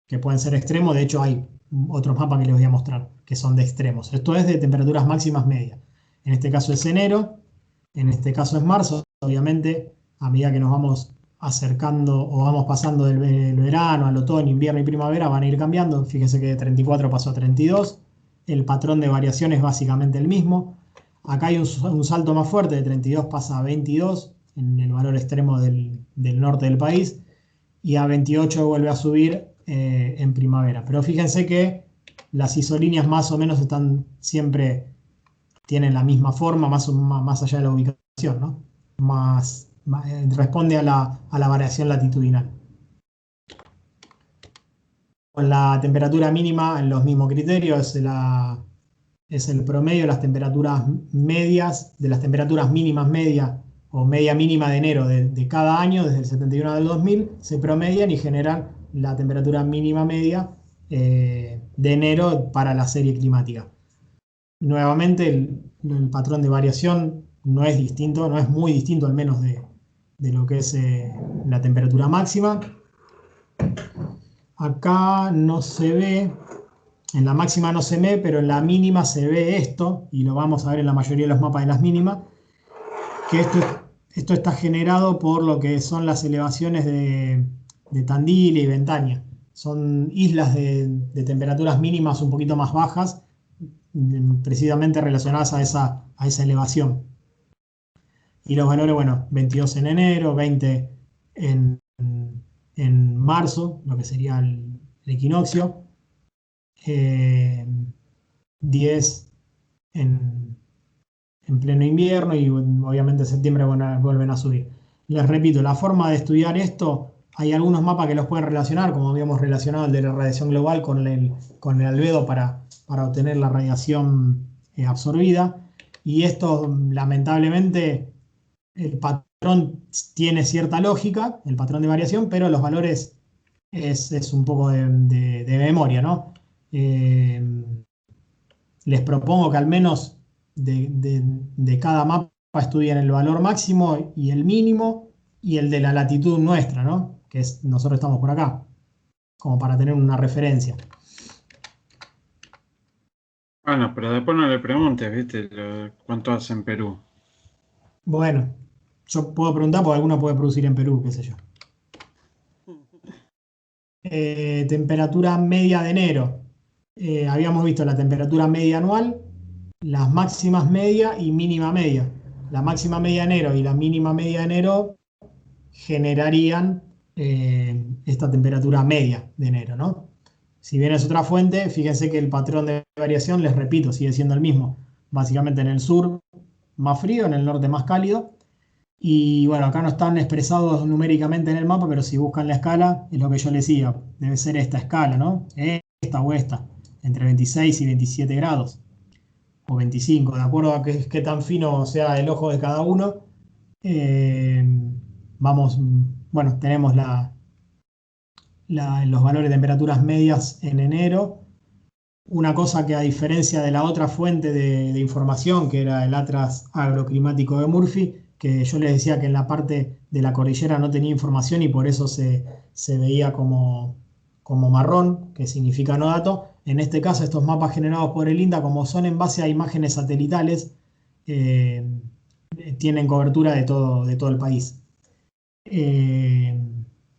que pueden ser extremos, de hecho hay otros mapas que les voy a mostrar que son de extremos. Esto es de temperaturas máximas medias. En este caso es enero, en este caso es marzo. Obviamente, a medida que nos vamos acercando o vamos pasando del verano al otoño, invierno y primavera, van a ir cambiando. Fíjense que de 34 pasó a 32. El patrón de variación es básicamente el mismo. Acá hay un salto más fuerte, de 32 pasa a 22 en el valor extremo del norte del país, y a 28 vuelve a subir en primavera. Pero fíjense que las isolíneas más o menos tienen la misma forma, más allá de la ubicación, ¿no? Responde a la variación latitudinal. Con la temperatura mínima en los mismos criterios, es el promedio de las temperaturas medias, de las temperaturas mínimas medias o media mínima de enero de cada año, desde el 71 al 2000, se promedian y generan la temperatura mínima media de enero para la serie climática. Nuevamente, el patrón de variación no es distinto, no es muy distinto al menos de lo que es la temperatura máxima. Acá no se ve, en la máxima no se ve, pero en la mínima se ve esto, y lo vamos a ver en la mayoría de los mapas de las mínimas. que esto está generado por lo que son las elevaciones de Tandil y Ventaña. Son islas de temperaturas mínimas un poquito más bajas, precisamente relacionadas a esa elevación. Y los valores, bueno, 22 en enero, 20 en, en marzo, lo que sería el equinoccio, 10 en pleno invierno y obviamente en septiembre vuelven a subir. Les repito, la forma de estudiar esto, hay algunos mapas que los pueden relacionar, como habíamos relacionado el de la radiación global con el albedo para obtener la radiación absorbida. Y esto, lamentablemente, el patrón tiene cierta lógica, el patrón de variación, pero los valores es un poco de memoria, ¿no? Les propongo que al menos de cada mapa estudien el valor máximo y el mínimo y el de la latitud nuestra, ¿no? Que es, nosotros estamos por acá, como para tener una referencia. Bueno, pero después no le preguntes, ¿viste? ¿Cuánto hace en Perú? Bueno, yo puedo preguntar porque alguno puede producir en Perú, qué sé yo. Temperatura media de enero. Habíamos visto la temperatura media anual, las máximas media y mínima media. La máxima media de enero y la mínima media de enero generarían esta temperatura media de enero, ¿no? Si bien es otra fuente, fíjense que el patrón de variación, les repito, sigue siendo el mismo. Básicamente en el sur más frío, en el norte más cálido. Y bueno, acá no están expresados numéricamente en el mapa, pero si buscan la escala, es lo que yo les decía, debe ser esta escala, ¿no? Esta o esta, entre 26 y 27 grados, o 25, de acuerdo a qué tan fino sea el ojo de cada uno. Eh, Vamos, bueno, tenemos los valores de temperaturas medias en enero. Una cosa que a diferencia de la otra fuente de información, que era el Atlas Agroclimático de Murphy, que yo les decía que en la parte de la cordillera no tenía información y por eso se veía como marrón, que significa no dato. En este caso, estos mapas generados por el INDA, como son en base a imágenes satelitales, eh, tienen cobertura de todo el país. Eh,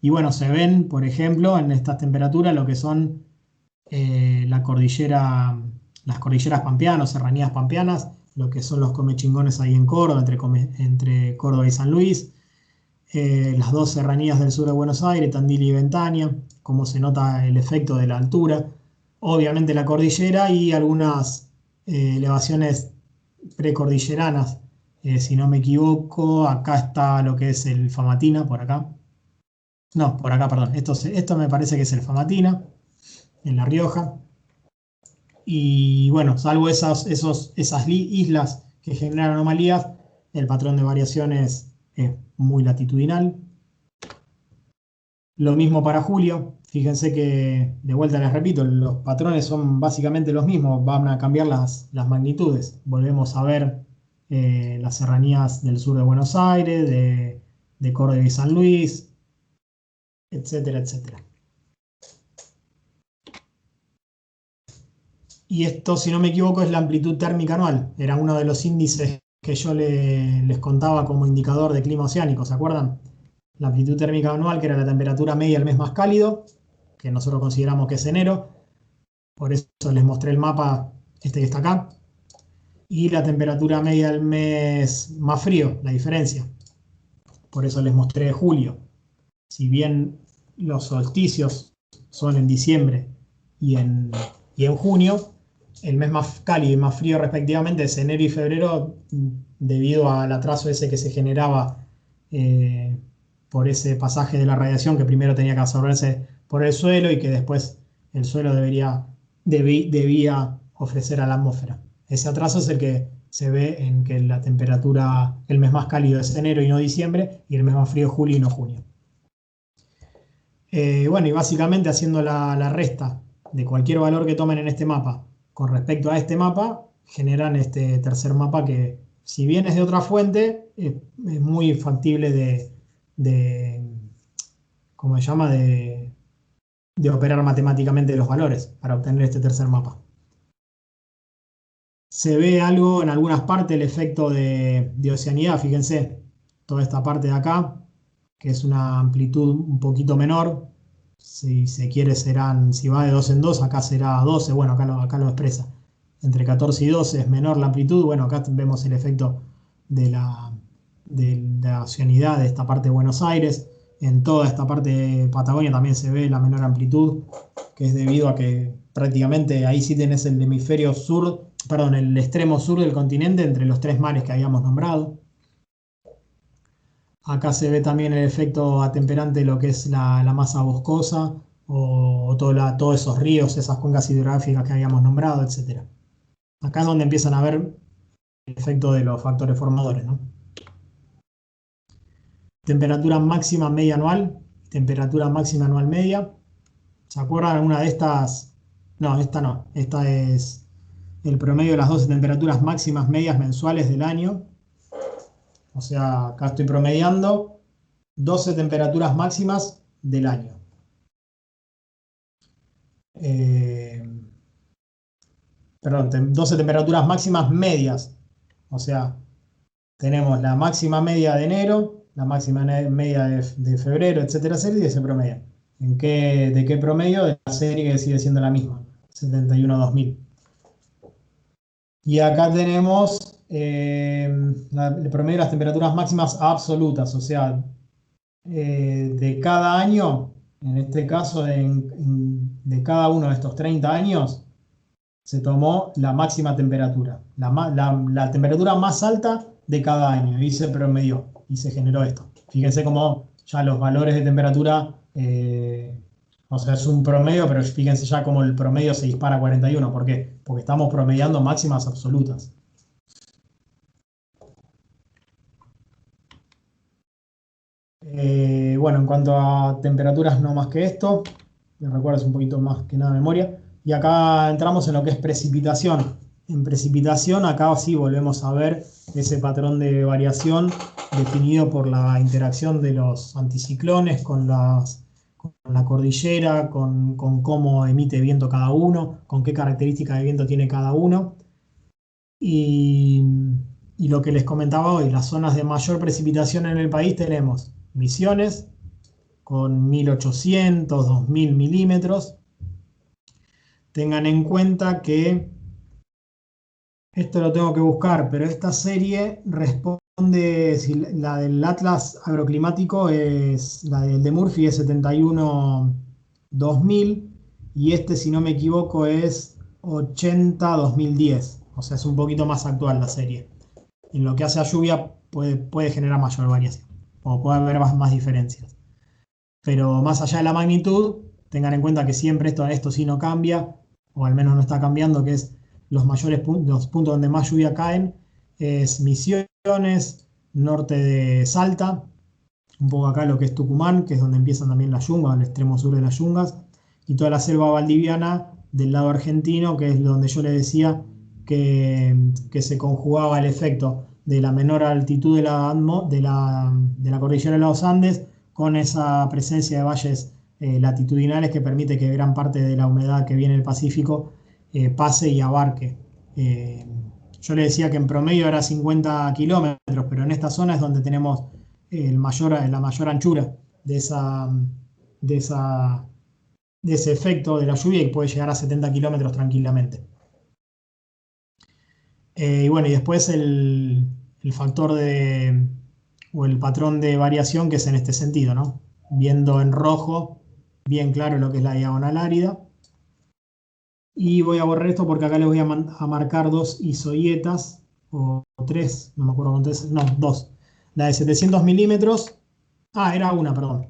y bueno, se ven, por ejemplo, en estas temperaturas lo que son la cordillera, las cordilleras pampeanas, serranías pampeanas, lo que son los comechingones ahí en Córdoba, entre Córdoba y San Luis, las dos serranías del sur de Buenos Aires, Tandil y Ventaña, cómo se nota el efecto de la altura, obviamente la cordillera y algunas elevaciones precordilleranas. Si no me equivoco, acá está lo que es el Famatina, por acá. No, por acá, perdón. Esto me parece que es el Famatina, en La Rioja. Y bueno, salvo esas islas que generan anomalías, el patrón de variaciones es muy latitudinal. Lo mismo para julio. Fíjense que, de vuelta les repito, los patrones son básicamente los mismos, van a cambiar las magnitudes. Volvemos a ver las serranías del sur de Buenos Aires, de Córdoba y San Luis, etcétera, etcétera. Y esto, si no me equivoco, es la amplitud térmica anual. Era uno de los índices que yo les contaba como indicador de clima oceánico, ¿se acuerdan? La amplitud térmica anual, que era la temperatura media del mes más cálido, que nosotros consideramos que es enero. Por eso les mostré el mapa, este que está acá. Y la temperatura media del mes más frío, la diferencia. Por eso les mostré julio. Si bien los solsticios son en diciembre y en junio, el mes más cálido y más frío respectivamente es enero y febrero, debido al atraso ese que se generaba por ese pasaje de la radiación que primero tenía que absorberse por el suelo y que después el suelo debía ofrecer a la atmósfera. Ese atraso es el que se ve en que la temperatura, el mes más cálido es enero y no diciembre, y el mes más frío es julio y no junio. Bueno, y básicamente haciendo la resta de cualquier valor que tomen en este mapa con respecto a este mapa, generan este tercer mapa que, si bien es de otra fuente, es muy factible ¿cómo se llama? De operar matemáticamente los valores para obtener este tercer mapa. Se ve algo en algunas partes, el efecto de oceanidad, fíjense, toda esta parte de acá, que es una amplitud un poquito menor. Si se quiere serán, si va de 2 en 2, acá será 12, bueno, acá lo expresa. Entre 14 y 12 es menor la amplitud, bueno, acá vemos el efecto de la oceanidad de esta parte de Buenos Aires. En toda esta parte de Patagonia también se ve la menor amplitud, que es debido a que prácticamente ahí sí tenés el hemisferio sur, perdón, el extremo sur del continente entre los 3 mares que habíamos nombrado. Acá se ve también el efecto atemperante de lo que es la masa boscosa o todos esos ríos, esas cuencas hidrográficas que habíamos nombrado, etc. Acá es donde empiezan a ver el efecto de los factores formadores, ¿no? Temperatura máxima media anual, temperatura máxima anual media. ¿Se acuerdan alguna de estas? No, esta no. Esta es el promedio de las 12 temperaturas máximas medias mensuales del año. O sea, acá estoy promediando 12 temperaturas máximas del año. Perdón, 12 temperaturas máximas medias. O sea, tenemos la máxima media de enero, la máxima media de febrero, etcétera, etcétera, y se promedia. ¿De qué promedio? De la serie que sigue siendo la misma, 71-2000. Y acá tenemos el promedio de las temperaturas máximas absolutas, o sea, de cada año, en este caso de cada uno de estos 30 años, se tomó la máxima temperatura, la temperatura más alta de cada año, y se promedió, y se generó esto. Fíjense cómo ya los valores de temperatura, o sea, es un promedio, pero fíjense ya cómo el promedio se dispara a 41. ¿Por qué? Porque estamos promediando máximas absolutas. Bueno, en cuanto a temperaturas, no más que esto. Me recuerdas un poquito más que nada de memoria. Y acá entramos en lo que es precipitación. En precipitación, acá sí volvemos a ver ese patrón de variación definido por la interacción de los anticiclones con la cordillera, con cómo emite viento cada uno, con qué características de viento tiene cada uno. Y lo que les comentaba hoy, las zonas de mayor precipitación en el país tenemos Misiones, con 1800, 2000 milímetros. Tengan en cuenta que esto lo tengo que buscar, pero esta serie responde, si la del Atlas agroclimático es, la del de Murphy es 71-2000 y este, si no me equivoco, es 80-2010. O sea, es un poquito más actual la serie. En lo que hace a lluvia puede generar mayor variación, o puede haber más diferencias. Pero más allá de la magnitud, tengan en cuenta que siempre esto sí no cambia, o al menos no está cambiando, que es los puntos donde más lluvia caen, es Misiones, norte de Salta, un poco acá lo que es Tucumán, que es donde empiezan también las yungas, al extremo sur de las yungas, y toda la selva valdiviana del lado argentino, que es donde yo les decía que se conjugaba el efecto de la menor altitud de la cordillera de los Andes con esa presencia de valles latitudinales que permite que gran parte de la humedad que viene del Pacífico pase y abarque. Yo le decía que en promedio era 50 kilómetros, pero en esta zona es donde tenemos la mayor anchura de ese efecto de la lluvia, y puede llegar a 70 kilómetros tranquilamente. Y bueno, y después el factor o el patrón de variación, que es en este sentido, ¿no? Viendo en rojo bien claro lo que es la diagonal árida. Y voy a borrar esto porque acá les voy a marcar dos isoietas, o tres, no me acuerdo cuántas, no, dos. La de 700 milímetros, era una, perdón.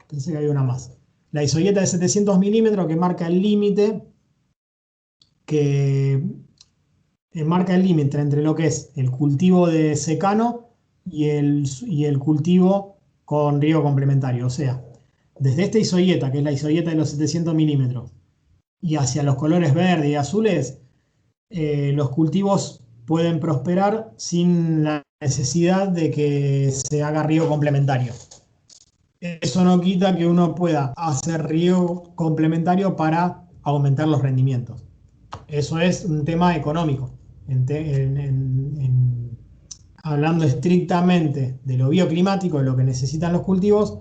Pensé que había una más. La isoieta de 700 milímetros que marca el límite, entre lo que es el cultivo de secano y el cultivo con riego complementario. O sea, desde esta isoieta, que es la isoieta de los 700 milímetros, y hacia los colores verdes y azules, los cultivos pueden prosperar sin la necesidad de que se haga riego complementario. Eso no quita que uno pueda hacer riego complementario para aumentar los rendimientos. Eso es un tema económico. Hablando estrictamente de lo bioclimático, de lo que necesitan los cultivos,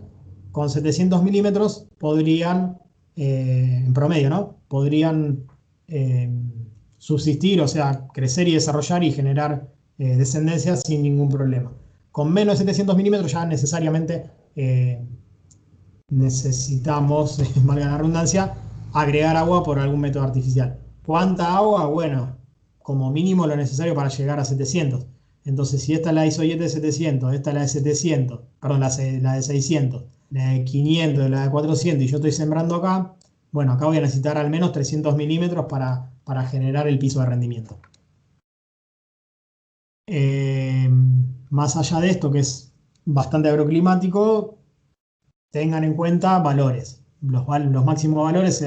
con 700 milímetros podrían, en promedio, ¿no? Podrían eh, subsistir, o sea, crecer y desarrollar y generar descendencia sin ningún problema. Con menos de 700 milímetros ya necesariamente necesitamos, valga la redundancia, agregar agua por algún método artificial. ¿Cuánta agua? Bueno, como mínimo lo necesario para llegar a 700. Entonces, si esta es la isoyet de 700, esta es la de 700, perdón, la de 600, la de 500, la de 400, y yo estoy sembrando acá, bueno, acá voy a necesitar al menos 300 milímetros para generar el piso de rendimiento. Más allá de esto, que es bastante agroclimático, tengan en cuenta valores. Los máximos valores se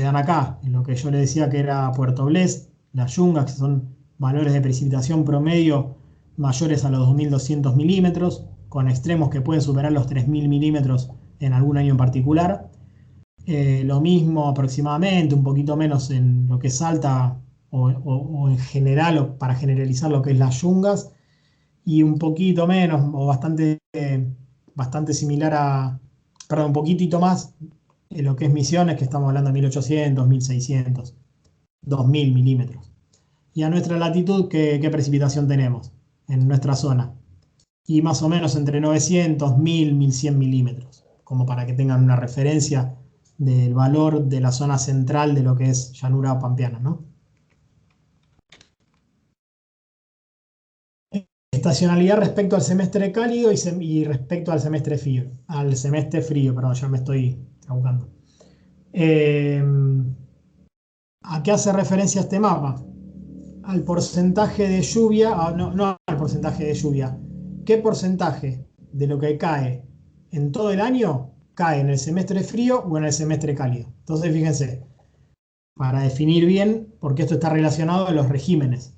dan acá, en lo que yo le decía que era Puerto Blest, las Yungas, que son valores de precipitación promedio mayores a los 2.200 milímetros, con extremos que pueden superar los 3.000 milímetros en algún año en particular. Lo mismo aproximadamente, un poquito menos en lo que es Salta o en general, o para generalizar lo que es las Yungas, y un poquito menos o bastante similar perdón, un poquitito más en lo que es Misiones, que estamos hablando de 1800, 1600, 2000 milímetros. Y a nuestra latitud, ¿qué precipitación tenemos en nuestra zona? Y más o menos entre 900, 1000, 1100 milímetros, como para que tengan una referencia del valor de la zona central de lo que es llanura pampeana, ¿no? Estacionalidad respecto al semestre cálido y respecto al semestre frío. Perdón, ya me estoy trabucando. ¿A qué hace referencia este mapa? Al porcentaje de lluvia, no al porcentaje de lluvia. ¿Qué porcentaje de lo que cae en todo el año cae en el semestre frío o en el semestre cálido? Entonces, fíjense, para definir bien, porque esto está relacionado a los regímenes.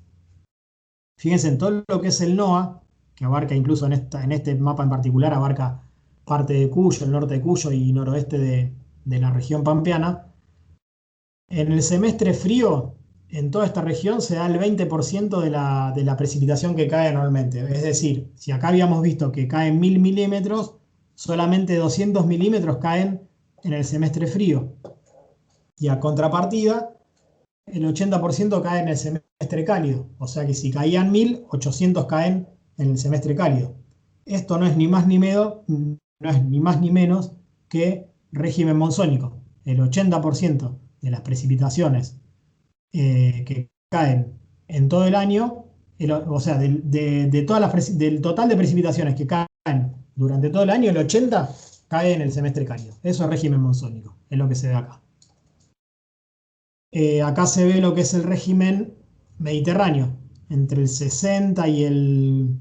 Fíjense en todo lo que es el NOA, que abarca incluso en este mapa en particular, abarca parte de Cuyo, el norte de Cuyo y noroeste de la región pampeana. En el semestre frío, en toda esta región se da el 20% de la precipitación que cae anualmente. Es decir, si acá habíamos visto que caen 1000 milímetros, solamente 200 milímetros caen en el semestre frío. Y a contrapartida, el 80% cae en el semestre cálido. O sea que si caían 1000, 800 caen en el semestre cálido. Esto no es ni más ni menos que régimen monzónico. El 80% de las precipitaciones que caen en todo el año, o sea, del total de precipitaciones que caen durante todo el año, el 80% cae en el semestre cálido. Eso es régimen monzónico, es lo que se ve acá. Acá se ve lo que es el régimen mediterráneo, entre el 60 y el...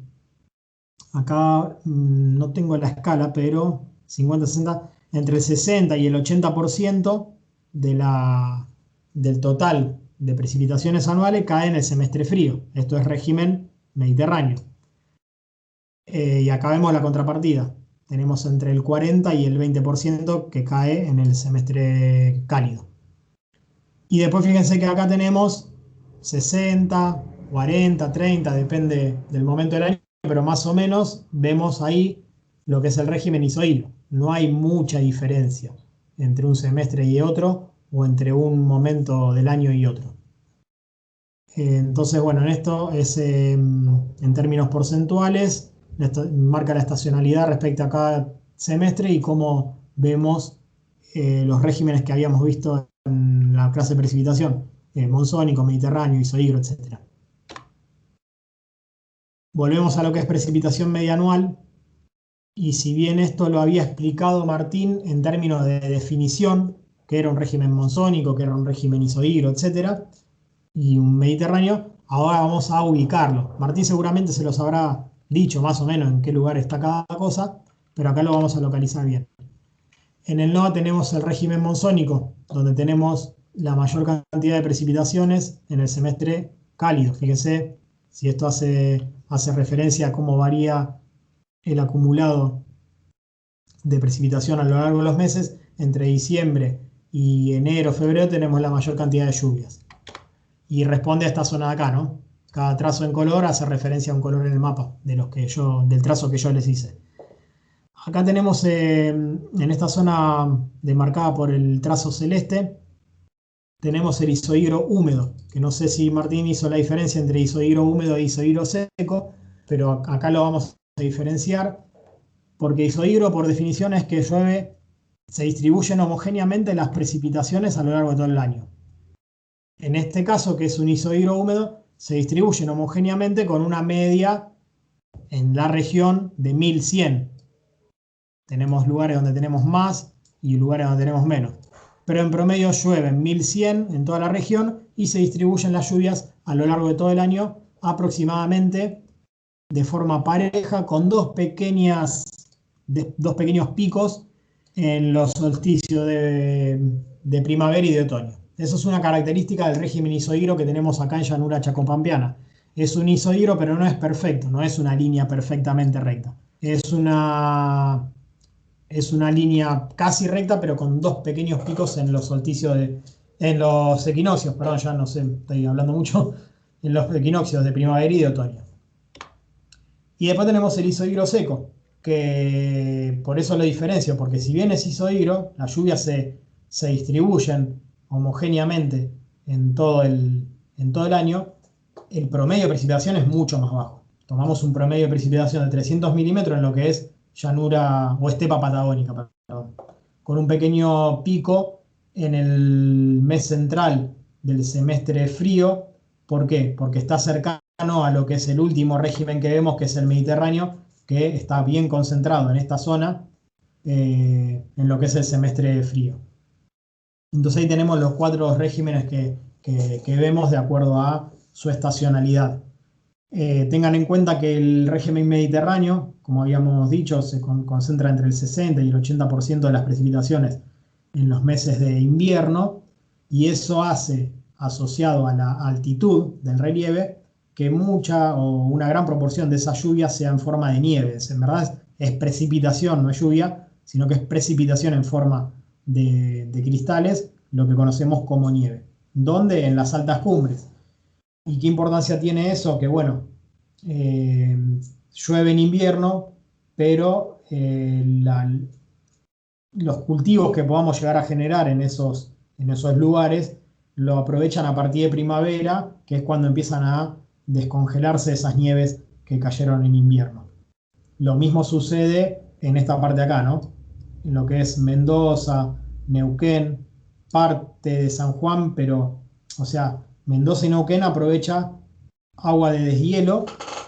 Acá no tengo la escala, pero 50, 60, entre el 60 y el 80% del total de precipitaciones anuales cae en el semestre frío. Esto es régimen mediterráneo. Y acá vemos la contrapartida. Tenemos entre el 40 y el 20% que cae en el semestre cálido. Y después fíjense que acá tenemos 60, 40, 30, depende del momento del año, pero más o menos vemos ahí lo que es el régimen isohídrico. No hay mucha diferencia entre un semestre y otro o entre un momento del año y otro. Entonces, bueno, en esto es en términos porcentuales, marca la estacionalidad respecto a cada semestre y cómo vemos los regímenes que habíamos visto en la clase de precipitación, monzónico, mediterráneo, isohídrico, etc. Volvemos a lo que es precipitación media anual, y si bien esto lo había explicado Martín en términos de definición, que era un régimen monzónico, que era un régimen isohídrico, etc., y un mediterráneo, ahora vamos a ubicarlo. Martín seguramente se los habrá dicho más o menos en qué lugar está cada cosa, pero acá lo vamos a localizar bien. En el NOA tenemos el régimen monzónico, donde tenemos la mayor cantidad de precipitaciones en el semestre cálido. Fíjense si esto hace referencia a cómo varía el acumulado de precipitación a lo largo de los meses. Entre diciembre y enero, febrero tenemos la mayor cantidad de lluvias. Y responde a esta zona de acá, ¿no? Cada trazo en color hace referencia a un color en el mapa del trazo que yo les hice. Acá tenemos en esta zona demarcada por el trazo celeste, tenemos el isohidro húmedo, que no sé si Martín hizo la diferencia entre isohidro húmedo e isohidro seco, pero acá lo vamos a diferenciar, porque isohidro por definición es que llueve, se distribuyen homogéneamente las precipitaciones a lo largo de todo el año. En este caso, que es un isohidro húmedo, se distribuyen homogéneamente con una media en la región de 1100. Tenemos lugares donde tenemos más y lugares donde tenemos menos. Pero en promedio llueven 1100 en toda la región y se distribuyen las lluvias a lo largo de todo el año aproximadamente de forma pareja con dos pequeños picos en los solsticios de primavera y de otoño. Eso es una característica del régimen isohidro que tenemos acá en llanura chacopampeana. Es un isohidro, pero no es perfecto, no es una línea perfectamente recta. Es una línea casi recta, pero con dos pequeños picos en los solsticios en los equinoccios, perdón, ya no sé, estoy hablando mucho, en los equinoccios de primavera y de otoño. Y después tenemos el isohidro seco, que por eso lo diferencio, porque si bien es isohidro, las lluvias se distribuyen homogéneamente en todo el año, el promedio de precipitación es mucho más bajo. Tomamos un promedio de precipitación de 300 milímetros en lo que es llanura o estepa patagónica, perdón, con un pequeño pico en el mes central del semestre frío. ¿Por qué? Porque está cercano a lo que es el último régimen que vemos, que es el Mediterráneo, que está bien concentrado en esta zona, en lo que es el semestre frío. Entonces ahí tenemos los 4 regímenes que vemos de acuerdo a su estacionalidad. Tengan en cuenta que el régimen mediterráneo, como habíamos dicho, se concentra entre el 60 y el 80% de las precipitaciones en los meses de invierno, y eso hace, asociado a la altitud del relieve, que mucha o una gran proporción de esa lluvia sea en forma de nieves. En verdad es precipitación, no es lluvia, sino que es precipitación en forma de cristales, lo que conocemos como nieve. ¿Dónde? En las altas cumbres. ¿Y qué importancia tiene eso? Que bueno, llueve en invierno, pero los cultivos que podamos llegar a generar en esos lugares lo aprovechan a partir de primavera, que es cuando empiezan a descongelarse esas nieves que cayeron en invierno. Lo mismo sucede en esta parte de acá, ¿no? En lo que es Mendoza, Neuquén, parte de San Juan, pero, o sea, Mendoza y Neuquén aprovecha agua de deshielo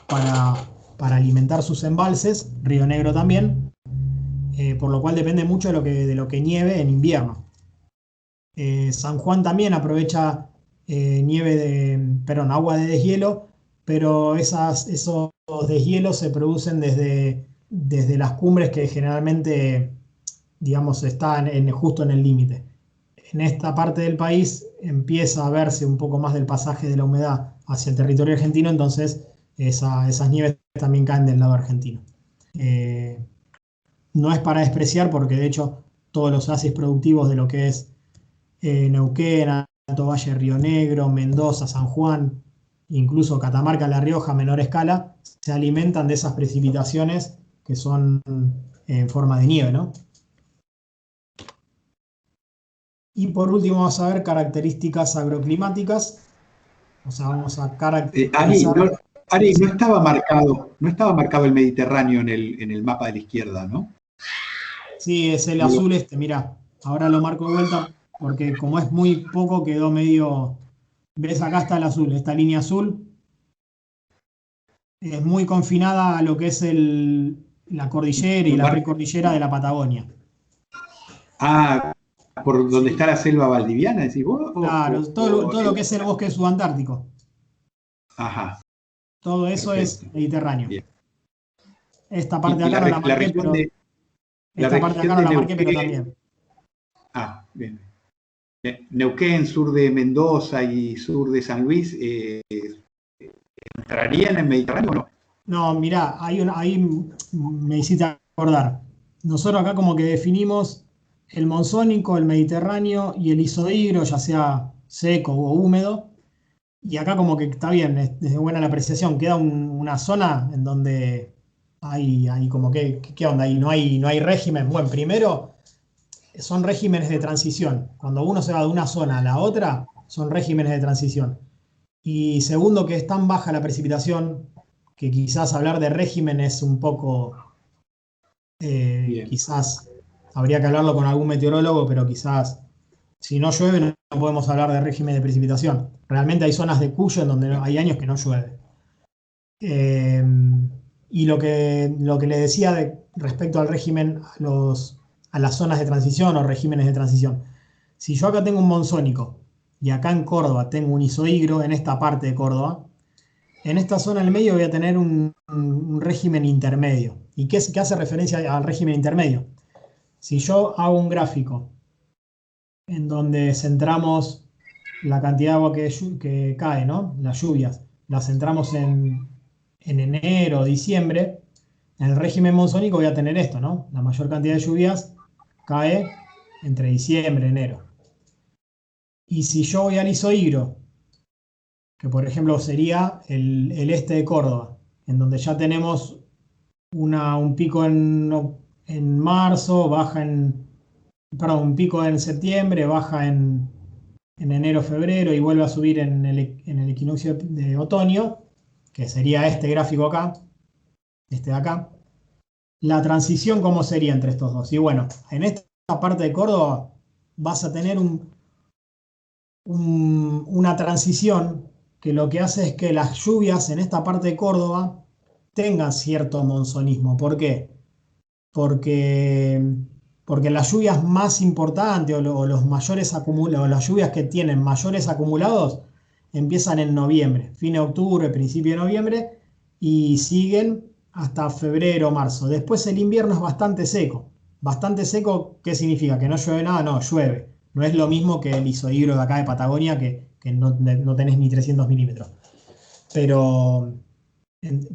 para alimentar sus embalses, Río Negro también, por lo cual depende mucho de lo que nieve en invierno. San Juan también aprovecha agua de deshielo, pero esos deshielos se producen desde las cumbres que generalmente, digamos, están justo en el límite. En esta parte del país empieza a verse un poco más del pasaje de la humedad hacia el territorio argentino, entonces esas nieves también caen del lado argentino. No es para despreciar, porque de hecho todos los oasis productivos de lo que es Neuquén, Alto Valle, Río Negro, Mendoza, San Juan, incluso Catamarca, La Rioja a menor escala, se alimentan de esas precipitaciones que son en forma de nieve, ¿no? Y por último vamos a ver características agroclimáticas. O sea, vamos a caracterizar... Ari, no estaba marcado el Mediterráneo en el mapa de la izquierda, ¿no? Sí, es el azul este, mirá. Ahora lo marco de vuelta porque como es muy poco quedó medio... ¿Ves? Acá está el azul, esta línea azul. Es muy confinada a lo que es la cordillera y la precordillera de la Patagonia. Ah, por donde está la selva valdiviana, decís vos. Claro, todo lo que es el bosque subantártico. Ajá. Todo eso es Mediterráneo. Bien. Esta parte de acá no la marqué, pero... Esta parte de acá no la marqué, pero también. Ah, bien. Neuquén, sur de Mendoza y sur de San Luis, ¿entrarían en el Mediterráneo o no? No, mirá, ahí me hiciste acordar. Nosotros acá como que definimos el monzónico, el mediterráneo y el isohigro, ya sea seco o húmedo. Y acá como que está bien, es buena la apreciación. Queda una zona en donde hay como que, ¿qué onda? Ahí no hay régimen. Bueno, primero son regímenes de transición. Cuando uno se va de una zona a la otra, son regímenes de transición. Y segundo, que es tan baja la precipitación que quizás hablar de régimen es un poco, Bien. quizás habría que hablarlo con algún meteorólogo, pero quizás si no llueve no podemos hablar de régimen de precipitación. Realmente hay zonas de Cuyo en donde hay años que no llueve. Eh, y lo que le decía respecto al régimen, a las zonas de transición o regímenes de transición. Si yo acá tengo un monzónico y acá en Córdoba tengo un isohigro, en esta parte de Córdoba, en esta zona del medio voy a tener un régimen intermedio. ¿Y qué hace referencia al régimen intermedio? Si yo hago un gráfico en donde centramos la cantidad de agua que cae, ¿no? Las lluvias, las centramos en enero, diciembre, en el régimen monzónico voy a tener esto, ¿no? La mayor cantidad de lluvias cae entre diciembre y enero. Y si yo voy al isohigro, que por ejemplo sería el este de Córdoba, en donde ya tenemos un pico en marzo, perdón, un pico en septiembre, baja en enero, febrero y vuelve a subir en el equinoccio de otoño, que sería este gráfico acá, este de acá. La transición, ¿cómo sería entre estos dos? Y bueno, en esta parte de Córdoba vas a tener una transición que lo que hace es que las lluvias en esta parte de Córdoba tengan cierto monzonismo. ¿Por qué? Porque, porque las lluvias más importantes o los mayores acumulados, las lluvias que tienen mayores acumulados empiezan en noviembre, fin de octubre, principio de noviembre y siguen hasta febrero, marzo. Después el invierno es bastante seco. Bastante seco, ¿qué significa? ¿Que no llueve nada? No, llueve. No es lo mismo que el isohigro de acá de Patagonia, que no tenés ni 300 milímetros. Pero,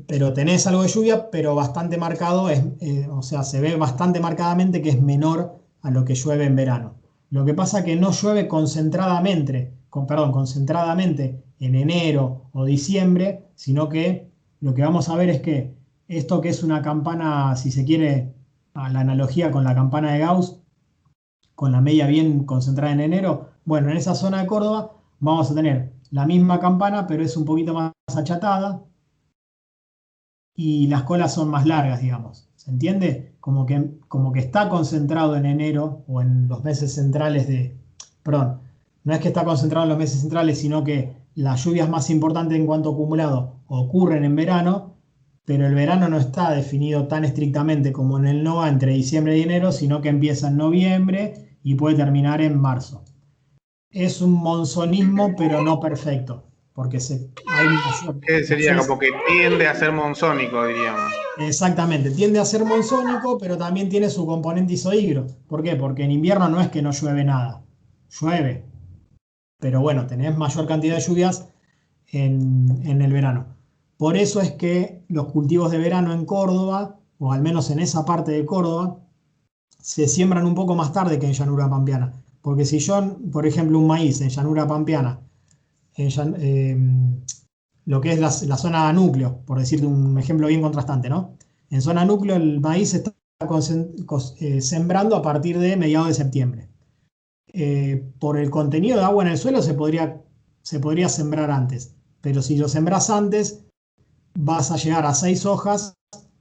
pero tenés algo de lluvia, pero bastante marcado, o sea, se ve bastante marcadamente que es menor a lo que llueve en verano. Lo que pasa es que no llueve concentradamente en enero o diciembre, sino que lo que vamos a ver es que esto que es una campana, si se quiere, a la analogía con la campana de Gauss, con la media bien concentrada en enero, bueno, en esa zona de Córdoba vamos a tener la misma campana, pero es un poquito más achatada y las colas son más largas, digamos. ¿Se entiende? Como que está concentrado en enero o en los meses centrales Perdón, no es que está concentrado en los meses centrales, sino que las lluvias más importantes en cuanto acumulado ocurren en verano, pero el verano no está definido tan estrictamente como en el NOAA entre diciembre y enero, sino que empieza en noviembre y puede terminar en marzo. Es un monzonismo, pero no perfecto, porque hay Que sería como que tiende a ser monzónico, diríamos. Exactamente, tiende a ser monzónico, pero también tiene su componente isohigro. ¿Por qué? Porque en invierno no es que no llueve nada, llueve, pero bueno, tenés mayor cantidad de lluvias en el verano. Por eso es que los cultivos de verano en Córdoba, o al menos en esa parte de Córdoba, se siembran un poco más tarde que en llanura pampeana. Porque si yo, por ejemplo, un maíz en llanura pampeana, lo que es la zona núcleo, por decirte un ejemplo bien contrastante, ¿no? En zona núcleo el maíz se está sembrando a partir de mediados de septiembre. Por el contenido de agua en el suelo se podría sembrar antes, pero si lo sembras antes vas a llegar a 6 hojas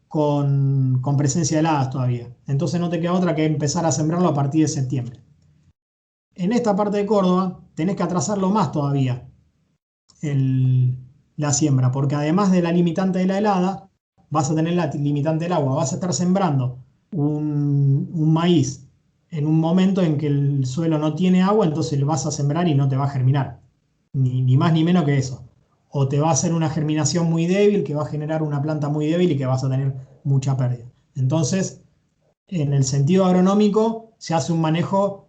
con presencia de heladas todavía. Entonces no te queda otra que empezar a sembrarlo a partir de septiembre. En esta parte de Córdoba tenés que atrasarlo más todavía la siembra, porque además de la limitante de la helada, vas a tener la limitante del agua. Vas a estar sembrando un maíz en un momento en que el suelo no tiene agua, entonces lo vas a sembrar y no te va a germinar. Ni más ni menos que eso. O te va a hacer una germinación muy débil, que va a generar una planta muy débil y que vas a tener mucha pérdida. Entonces, en el sentido agronómico, se hace un manejo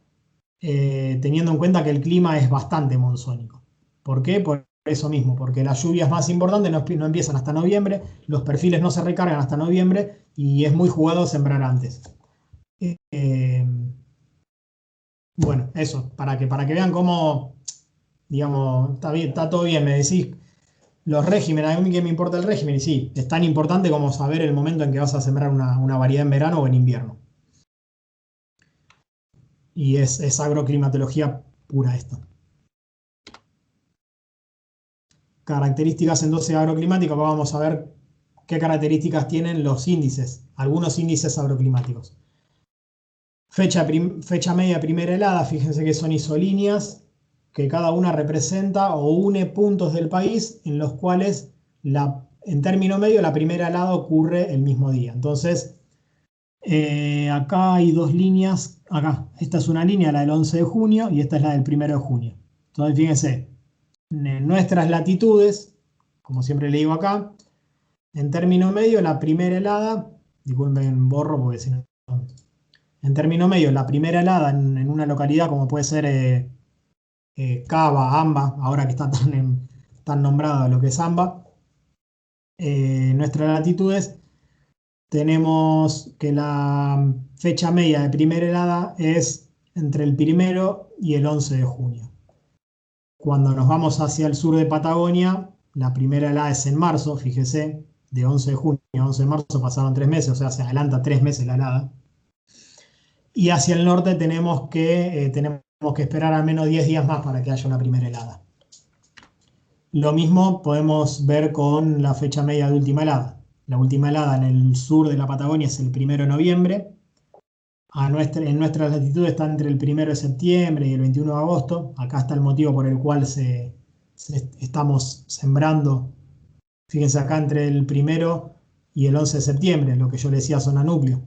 teniendo en cuenta que el clima es bastante monzónico. ¿Por qué? Por eso mismo, porque las lluvias más importantes no empiezan hasta noviembre, los perfiles no se recargan hasta noviembre y es muy jugado sembrar antes. Bueno, eso, para que vean cómo, digamos, está bien, está todo bien, me decís, los regímenes, a mí que me importa el régimen, y sí, es tan importante como saber el momento en que vas a sembrar una variedad en verano o en invierno. Y es agroclimatología pura esto. Características entonces agroclimáticas, vamos a ver qué características tienen los índices, algunos índices agroclimáticos. Fecha media primera helada, fíjense que son isolíneas, que cada una representa o une puntos del país en los cuales en término medio la primera helada ocurre el mismo día. Entonces, acá hay dos líneas, acá, esta es una línea, la del 11 de junio, y esta es la del 1 de junio. Entonces, fíjense, en nuestras latitudes, como siempre le digo acá, en término medio la primera helada, disculpen, borro porque si no... En término medio, la primera helada en una localidad como puede ser Cava, Amba, ahora que está tan nombrado lo que es Amba, en nuestras latitudes tenemos que la fecha media de primera helada es entre el 1 y el 11 de junio. Cuando nos vamos hacia el sur de Patagonia, la primera helada es en marzo, fíjese, de 11 de junio a 11 de marzo pasaron 3 meses, o sea, se adelanta 3 meses la helada. Y hacia el norte tenemos que esperar al menos 10 días más para que haya una primera helada. Lo mismo podemos ver con la fecha media de última helada. La última helada en el sur de la Patagonia es el 1 de noviembre. En nuestra latitud está entre el 1 de septiembre y el 21 de agosto. Acá está el motivo por el cual estamos sembrando. Fíjense acá entre el 1 y el 11 de septiembre, lo que yo le decía zona núcleo.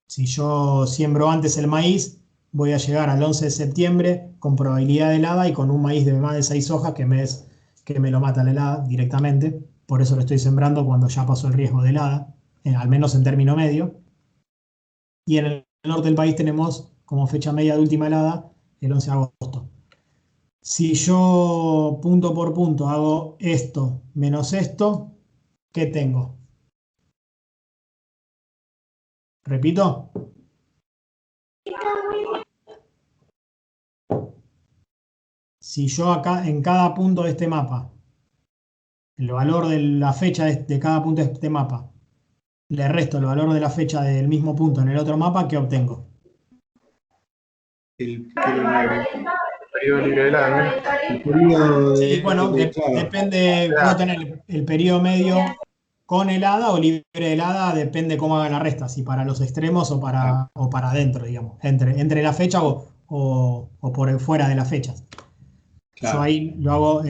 Si yo siembro antes el maíz, voy a llegar al 11 de septiembre con probabilidad de helada y con un maíz de más de 6 hojas que me lo mata la helada directamente. Por eso lo estoy sembrando cuando ya pasó el riesgo de helada, al menos en término medio. Y en el norte del país tenemos como fecha media de última helada el 11 de agosto. Si yo punto por punto hago esto menos esto, ¿qué tengo? Repito. Si yo acá en cada punto de este mapa, el valor de la fecha de cada punto de este mapa, le resto el valor de la fecha del mismo punto en el otro mapa, ¿qué obtengo? El Periodo libre de helada, periodo Sí, bueno, claro. depende, puedo tener el periodo medio con helada o libre de helada, depende cómo haga la resta, si para los extremos o para adentro, digamos, entre la fecha o por fuera de las fechas. Claro. Yo ahí lo hago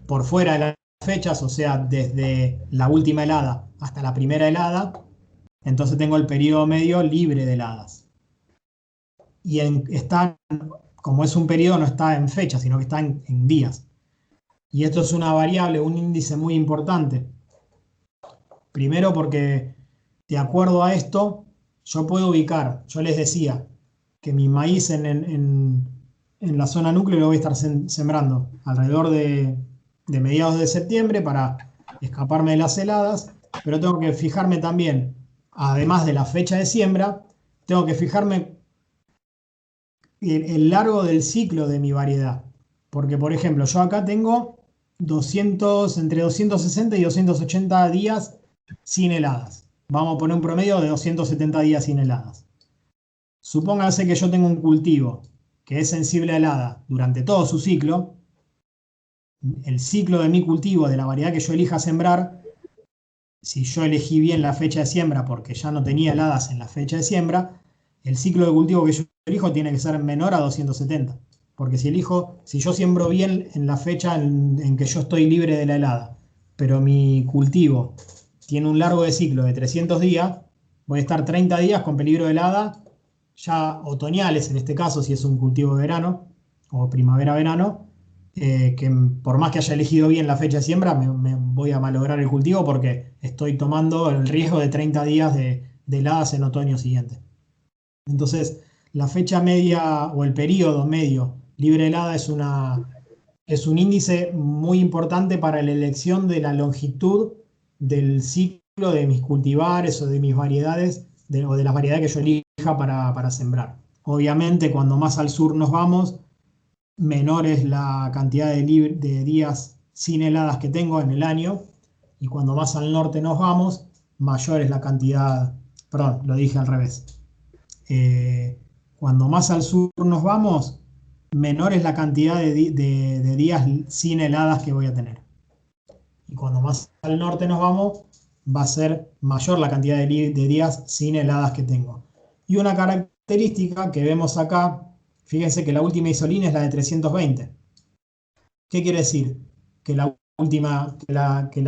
por fuera de las fechas, o sea, desde la última helada hasta la primera helada, entonces tengo el periodo medio libre de heladas. Y como es un periodo, no está en fecha, sino que está en días. Y esto es una variable, un índice muy importante. Primero porque, de acuerdo a esto, yo puedo ubicar, yo les decía, que mi maíz en la zona núcleo lo voy a estar sembrando alrededor de mediados de septiembre para escaparme de las heladas, pero tengo que fijarme también, además de la fecha de siembra, tengo que fijarme el largo del ciclo de mi variedad. Porque, por ejemplo, yo acá tengo entre 260 y 280 días sin heladas. Vamos a poner un promedio de 270 días sin heladas. Supóngase que yo tengo un cultivo que es sensible a helada durante todo su ciclo. El ciclo de mi cultivo, de la variedad que yo elija sembrar, si yo elegí bien la fecha de siembra porque ya no tenía heladas en la fecha de siembra, el ciclo de cultivo que yo elijo tiene que ser menor a 270. Porque si yo siembro bien en la fecha en que yo estoy libre de la helada, pero mi cultivo tiene un largo de ciclo de 300 días, voy a estar 30 días con peligro de helada, ya otoñales en este caso, si es un cultivo de verano o primavera-verano, que por más que haya elegido bien la fecha de siembra, me voy a malograr el cultivo porque estoy tomando el riesgo de 30 días de heladas en otoño siguiente. Entonces, la fecha media o el periodo medio libre de helada es un índice muy importante para la elección de la longitud del ciclo de mis cultivares o de mis variedades o de las variedades que yo elija para sembrar. Obviamente, cuando más al sur nos vamos, menor es la cantidad de días sin heladas que tengo en el año, y cuando más al norte nos vamos, mayor es la cantidad, perdón, lo dije al revés. Cuando más al sur nos vamos, menor es la cantidad de días sin heladas que voy a tener. Y cuando más al norte nos vamos, va a ser mayor la cantidad de días sin heladas que tengo. Y una característica que vemos acá, fíjense que la última isolínea es la de 320. ¿Qué quiere decir? Que la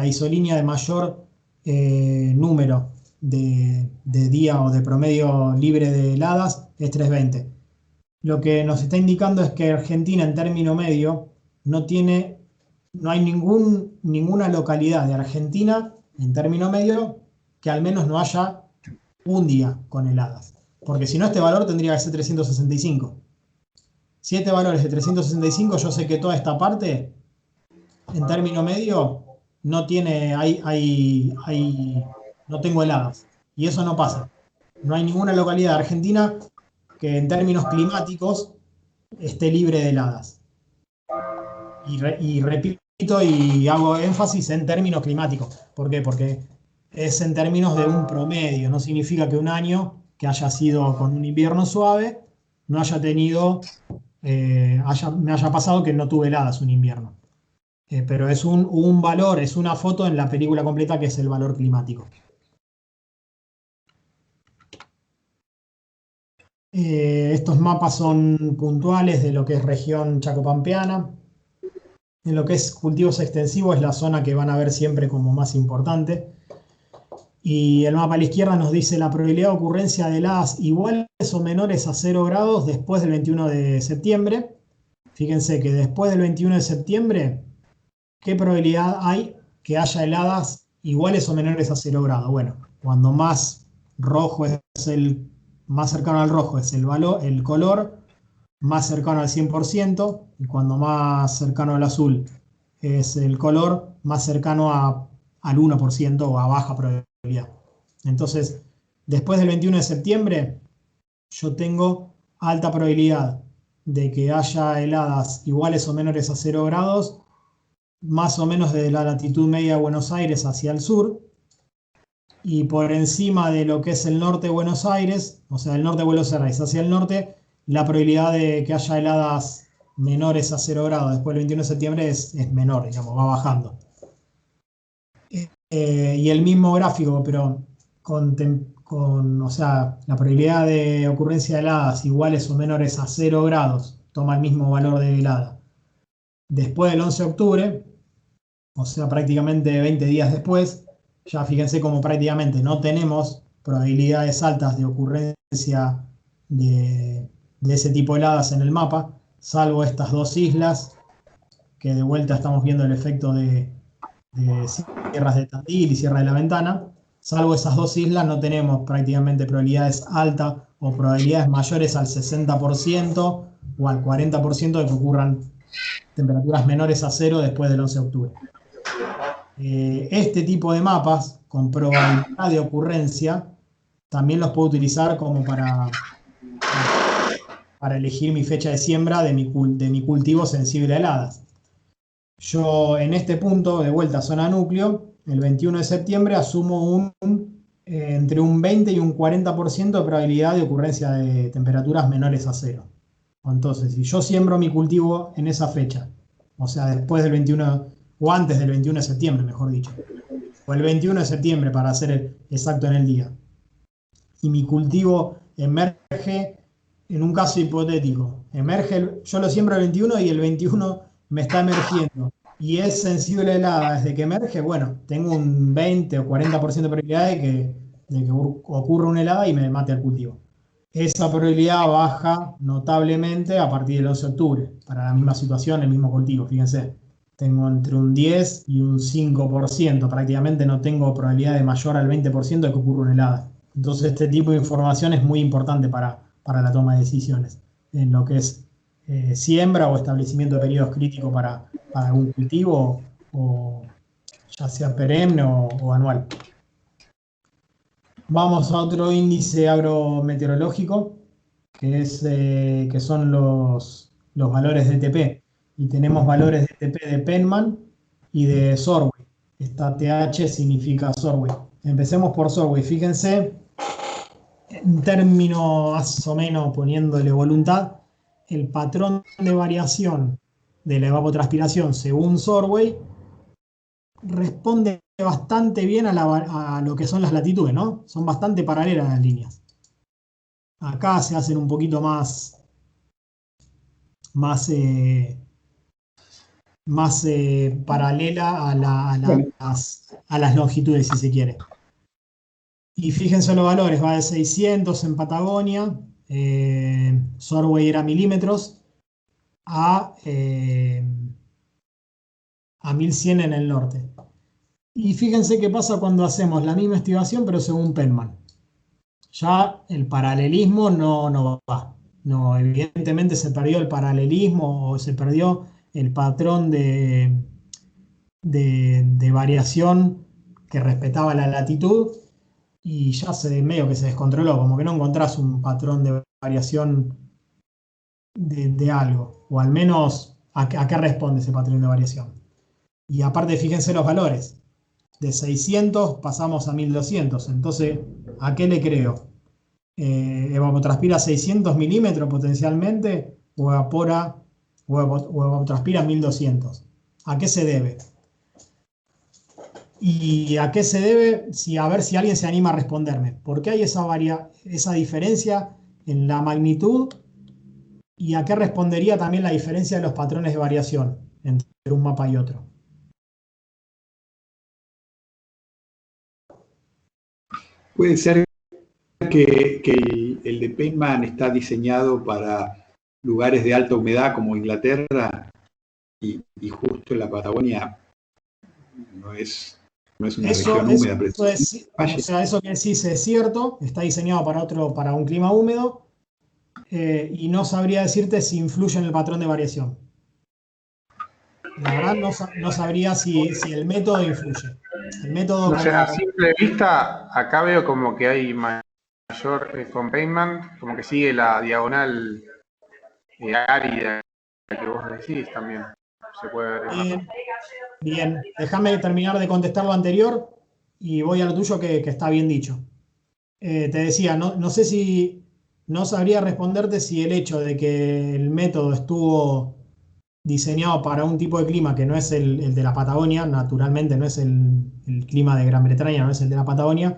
isolínea de mayor número de día o de promedio libre de heladas es 320. Lo que nos está indicando es que Argentina en término medio no hay ninguna localidad de Argentina en término medio que al menos no haya un día con heladas. Porque si no, este valor tendría que ser 365. Si este valor es de 365, yo sé que toda esta parte, en término medio, no tengo heladas. Y eso no pasa. No hay ninguna localidad de Argentina que en términos climáticos esté libre de heladas. Y repito y hago énfasis en términos climáticos. ¿Por qué? Porque es en términos de un promedio. No significa que un año que haya sido con un invierno suave no haya tenido, me haya pasado que no tuve heladas un invierno. Pero es un valor, es una foto en la película completa que es el valor climático. Estos mapas son puntuales de lo que es región chacopampeana. En lo que es cultivos extensivos es la zona que van a ver siempre como más importante. Y el mapa a la izquierda nos dice la probabilidad de ocurrencia de heladas iguales o menores a 0 grados después del 21 de septiembre. Fíjense que después del 21 de septiembre, ¿qué probabilidad hay que haya heladas iguales o menores a 0 grados? Bueno, cuando más rojo es más cercano al rojo es el color, más cercano al 100%, y cuando más cercano al azul es el color, más cercano al 1% o a baja probabilidad. Entonces, después del 21 de septiembre, yo tengo alta probabilidad de que haya heladas iguales o menores a 0 grados, más o menos desde la latitud media de Buenos Aires hacia el sur, y por encima de lo que es el norte de Buenos Aires, o sea, el norte de Buenos Aires hacia el norte, la probabilidad de que haya heladas menores a 0 grados después del 21 de septiembre es menor, digamos, va bajando. Y el mismo gráfico, pero o sea, la probabilidad de ocurrencia de heladas iguales o menores a 0 grados toma el mismo valor de helada. Después del 11 de octubre, o sea, prácticamente 20 días después, ya fíjense como prácticamente no tenemos probabilidades altas de ocurrencia de ese tipo de heladas en el mapa, salvo estas dos islas, que de vuelta estamos viendo el efecto de sierras de Tandil y Sierra de la Ventana. Salvo esas dos islas, no tenemos prácticamente probabilidades altas o probabilidades mayores al 60% o al 40% de que ocurran temperaturas menores a 0 después del 11 de octubre. Este tipo de mapas con probabilidad de ocurrencia también los puedo utilizar como para elegir mi fecha de siembra de mi cultivo sensible a heladas. Yo en este punto, de vuelta a zona núcleo, el 21 de septiembre asumo entre un 20 y un 40% de probabilidad de ocurrencia de temperaturas menores a 0. Entonces, si yo siembro mi cultivo en esa fecha, o sea, después del 21, o antes del 21 de septiembre, mejor dicho, o el 21 de septiembre para ser exacto en el día, y mi cultivo emerge, en un caso hipotético, yo lo siembro el 21 y el 21 me está emergiendo y es sensible a helada desde que emerge, bueno, tengo un 20 o 40% de probabilidad de que ocurra una helada y me mate al cultivo. Esa probabilidad baja notablemente a partir del 11 de octubre, para la misma situación, el mismo cultivo, fíjense. Tengo entre un 10 y un 5%, prácticamente no tengo probabilidad de mayor al 20% de que ocurra una helada. Entonces este tipo de información es muy importante para la toma de decisiones, en lo que es siembra o establecimiento de periodos críticos para algún cultivo, o ya sea perenne o anual. Vamos a otro índice agrometeorológico, que son los valores de TP. Y tenemos valores de TP de Penman y de Sorway. Esta TH significa Sorway. Empecemos por Sorway. Fíjense, en término más o menos poniéndole voluntad, el patrón de variación de la evapotranspiración según Sorway responde bastante bien a lo que son las latitudes, ¿no? Son bastante paralelas las líneas. Acá se hacen un poquito más paralela a las longitudes, si se quiere. Y fíjense los valores, va de 600 en Patagonia, Sorway era milímetros, a 1100 en el norte. Y fíjense qué pasa cuando hacemos la misma estimación, pero según Penman. Ya el paralelismo no va. No, evidentemente se perdió el paralelismo o se perdió el patrón de variación que respetaba la latitud y ya medio que se descontroló, como que no encontrás un patrón de variación de algo, o al menos a qué responde ese patrón de variación. Y aparte, fíjense los valores. De 600 pasamos a 1200. Entonces, ¿a qué le creo? ¿Evapotranspira 600 milímetros potencialmente o evapotranspira 1200? ¿A qué se debe? ¿Y a qué se debe? A ver si alguien se anima a responderme. ¿Por qué hay esa diferencia en la magnitud? ¿Y a qué respondería también la diferencia de los patrones de variación entre un mapa y otro? Puede ser que el de Penman está diseñado para lugares de alta humedad como Inglaterra y justo en la Patagonia no es una región húmeda. Eso que decís es cierto, está diseñado para un clima húmedo y no sabría decirte si influye en el patrón de variación. La verdad no sabría si el método influye. El método a simple vista, acá veo como que hay mayor con Penman, como que sigue la diagonal árida que vos decís también. Se puede ver. Bien, déjame terminar de contestar lo anterior y voy a lo tuyo que está bien dicho. Te decía, no sé si no sabría responderte si el hecho de que el método estuvo diseñado para un tipo de clima que no es el de la Patagonia, naturalmente no es el clima de Gran Bretaña, no es el de la Patagonia,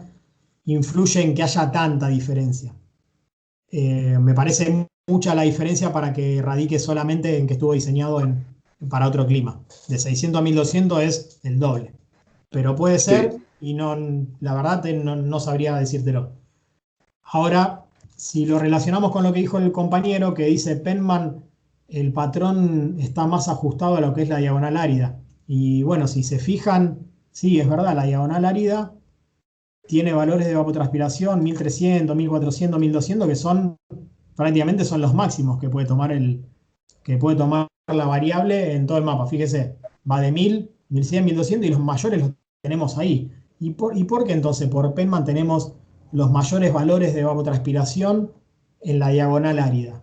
influye en que haya tanta diferencia. Me parece mucha la diferencia para que radique solamente en que estuvo diseñado para otro clima. De 600 a 1200 es el doble. Pero puede ser, y la verdad no sabría decírtelo. Ahora, si lo relacionamos con lo que dijo el compañero, que dice Penman, el patrón está más ajustado a lo que es la diagonal árida. Y bueno, si se fijan, sí, es verdad, la diagonal árida tiene valores de evapotranspiración 1300, 1400, 1200, que prácticamente son los máximos que puede tomar la variable en todo el mapa. Fíjese, va de 1000, 1100, 1200 y los mayores los tenemos ahí. ¿Y por qué entonces por Penman tenemos los mayores valores de evapotranspiración en la diagonal árida?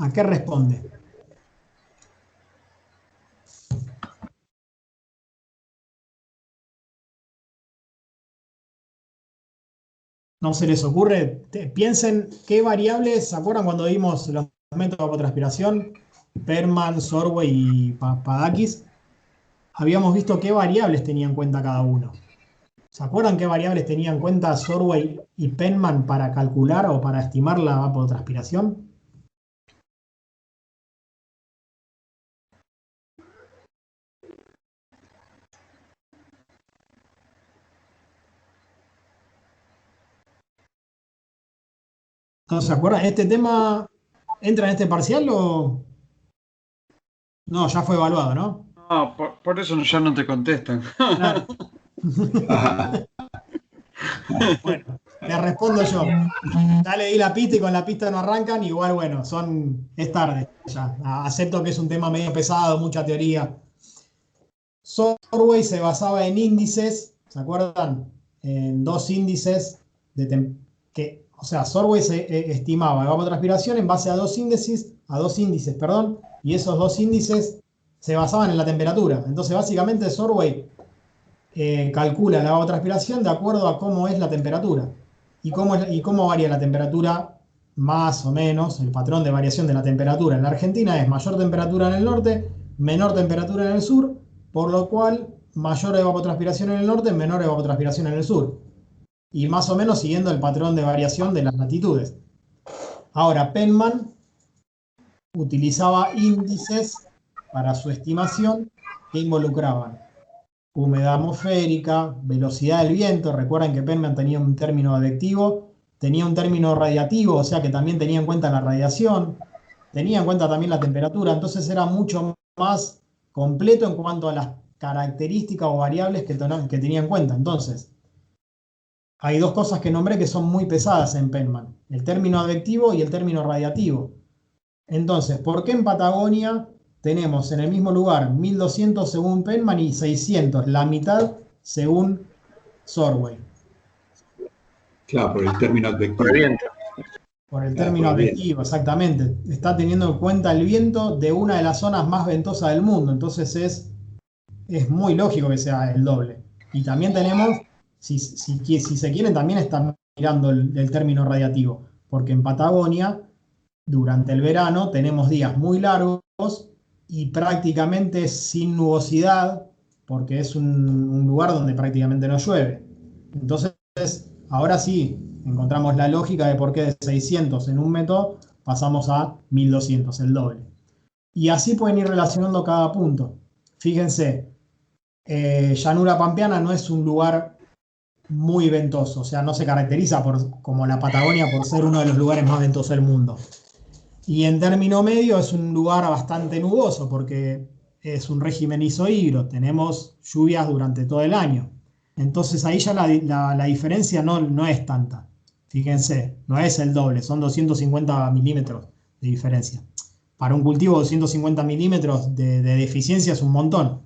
¿A qué responde? ¿No se les ocurre? Piensen qué variables, ¿se acuerdan cuando vimos los métodos de evapotranspiración? Penman, Sorway y Padakis. Habíamos visto qué variables tenía en cuenta cada uno. ¿Se acuerdan qué variables tenía en cuenta Sorway y Penman para calcular o para estimar la evapotranspiración? ¿No se acuerdan? ¿Este tema entra en este parcial o...? No, ya fue evaluado, ¿no? No, por eso ya no te contestan. Claro. Bueno, le respondo yo. Ya le di la pista y con la pista no arrancan. Igual, bueno, es tarde ya. Acepto que es un tema medio pesado, mucha teoría. Sorway se basaba en índices, ¿se acuerdan? En dos índices o sea, Sorway se estimaba evapotranspiración en base a dos índices, perdón, y esos dos índices se basaban en la temperatura. Entonces, básicamente, Sorway calcula la evapotranspiración de acuerdo a cómo es la temperatura y cómo varía la temperatura, más o menos, el patrón de variación de la temperatura en la Argentina es mayor temperatura en el norte, menor temperatura en el sur, por lo cual mayor evapotranspiración en el norte, menor evapotranspiración en el sur. Y más o menos siguiendo el patrón de variación de las latitudes. Ahora, Penman utilizaba índices para su estimación que involucraban humedad atmosférica, velocidad del viento. Recuerden que Penman tenía un término advectivo, tenía un término radiativo, o sea que también tenía en cuenta la radiación, tenía en cuenta también la temperatura, entonces era mucho más completo en cuanto a las características o variables que tenía en cuenta. Entonces, hay dos cosas que nombré que son muy pesadas en Penman, el término advectivo y el término radiativo. Entonces, ¿por qué en Patagonia tenemos en el mismo lugar 1200 según Penman y 600, la mitad según Sorway? Claro, por el término advectivo. Por el viento. Por el Claro, término por el advectivo, exactamente. Está teniendo en cuenta el viento de una de las zonas más ventosas del mundo. Entonces es muy lógico que sea el doble. Y también tenemos, si se quieren, también están mirando el término radiativo. Porque en Patagonia, durante el verano, tenemos días muy largos y prácticamente sin nubosidad, porque es un lugar donde prácticamente no llueve. Entonces, ahora sí, encontramos la lógica de por qué de 600 en un método pasamos a 1200, el doble. Y así pueden ir relacionando cada punto. Fíjense, llanura pampeana no es un lugar muy ventoso, o sea, no se caracteriza como la Patagonia por ser uno de los lugares más ventosos del mundo. Y en término medio es un lugar bastante nuboso porque es un régimen isohídrico, tenemos lluvias durante todo el año. Entonces ahí ya la diferencia no es tanta. Fíjense, no es el doble, son 250 milímetros de diferencia. Para un cultivo 250 milímetros de deficiencia es un montón,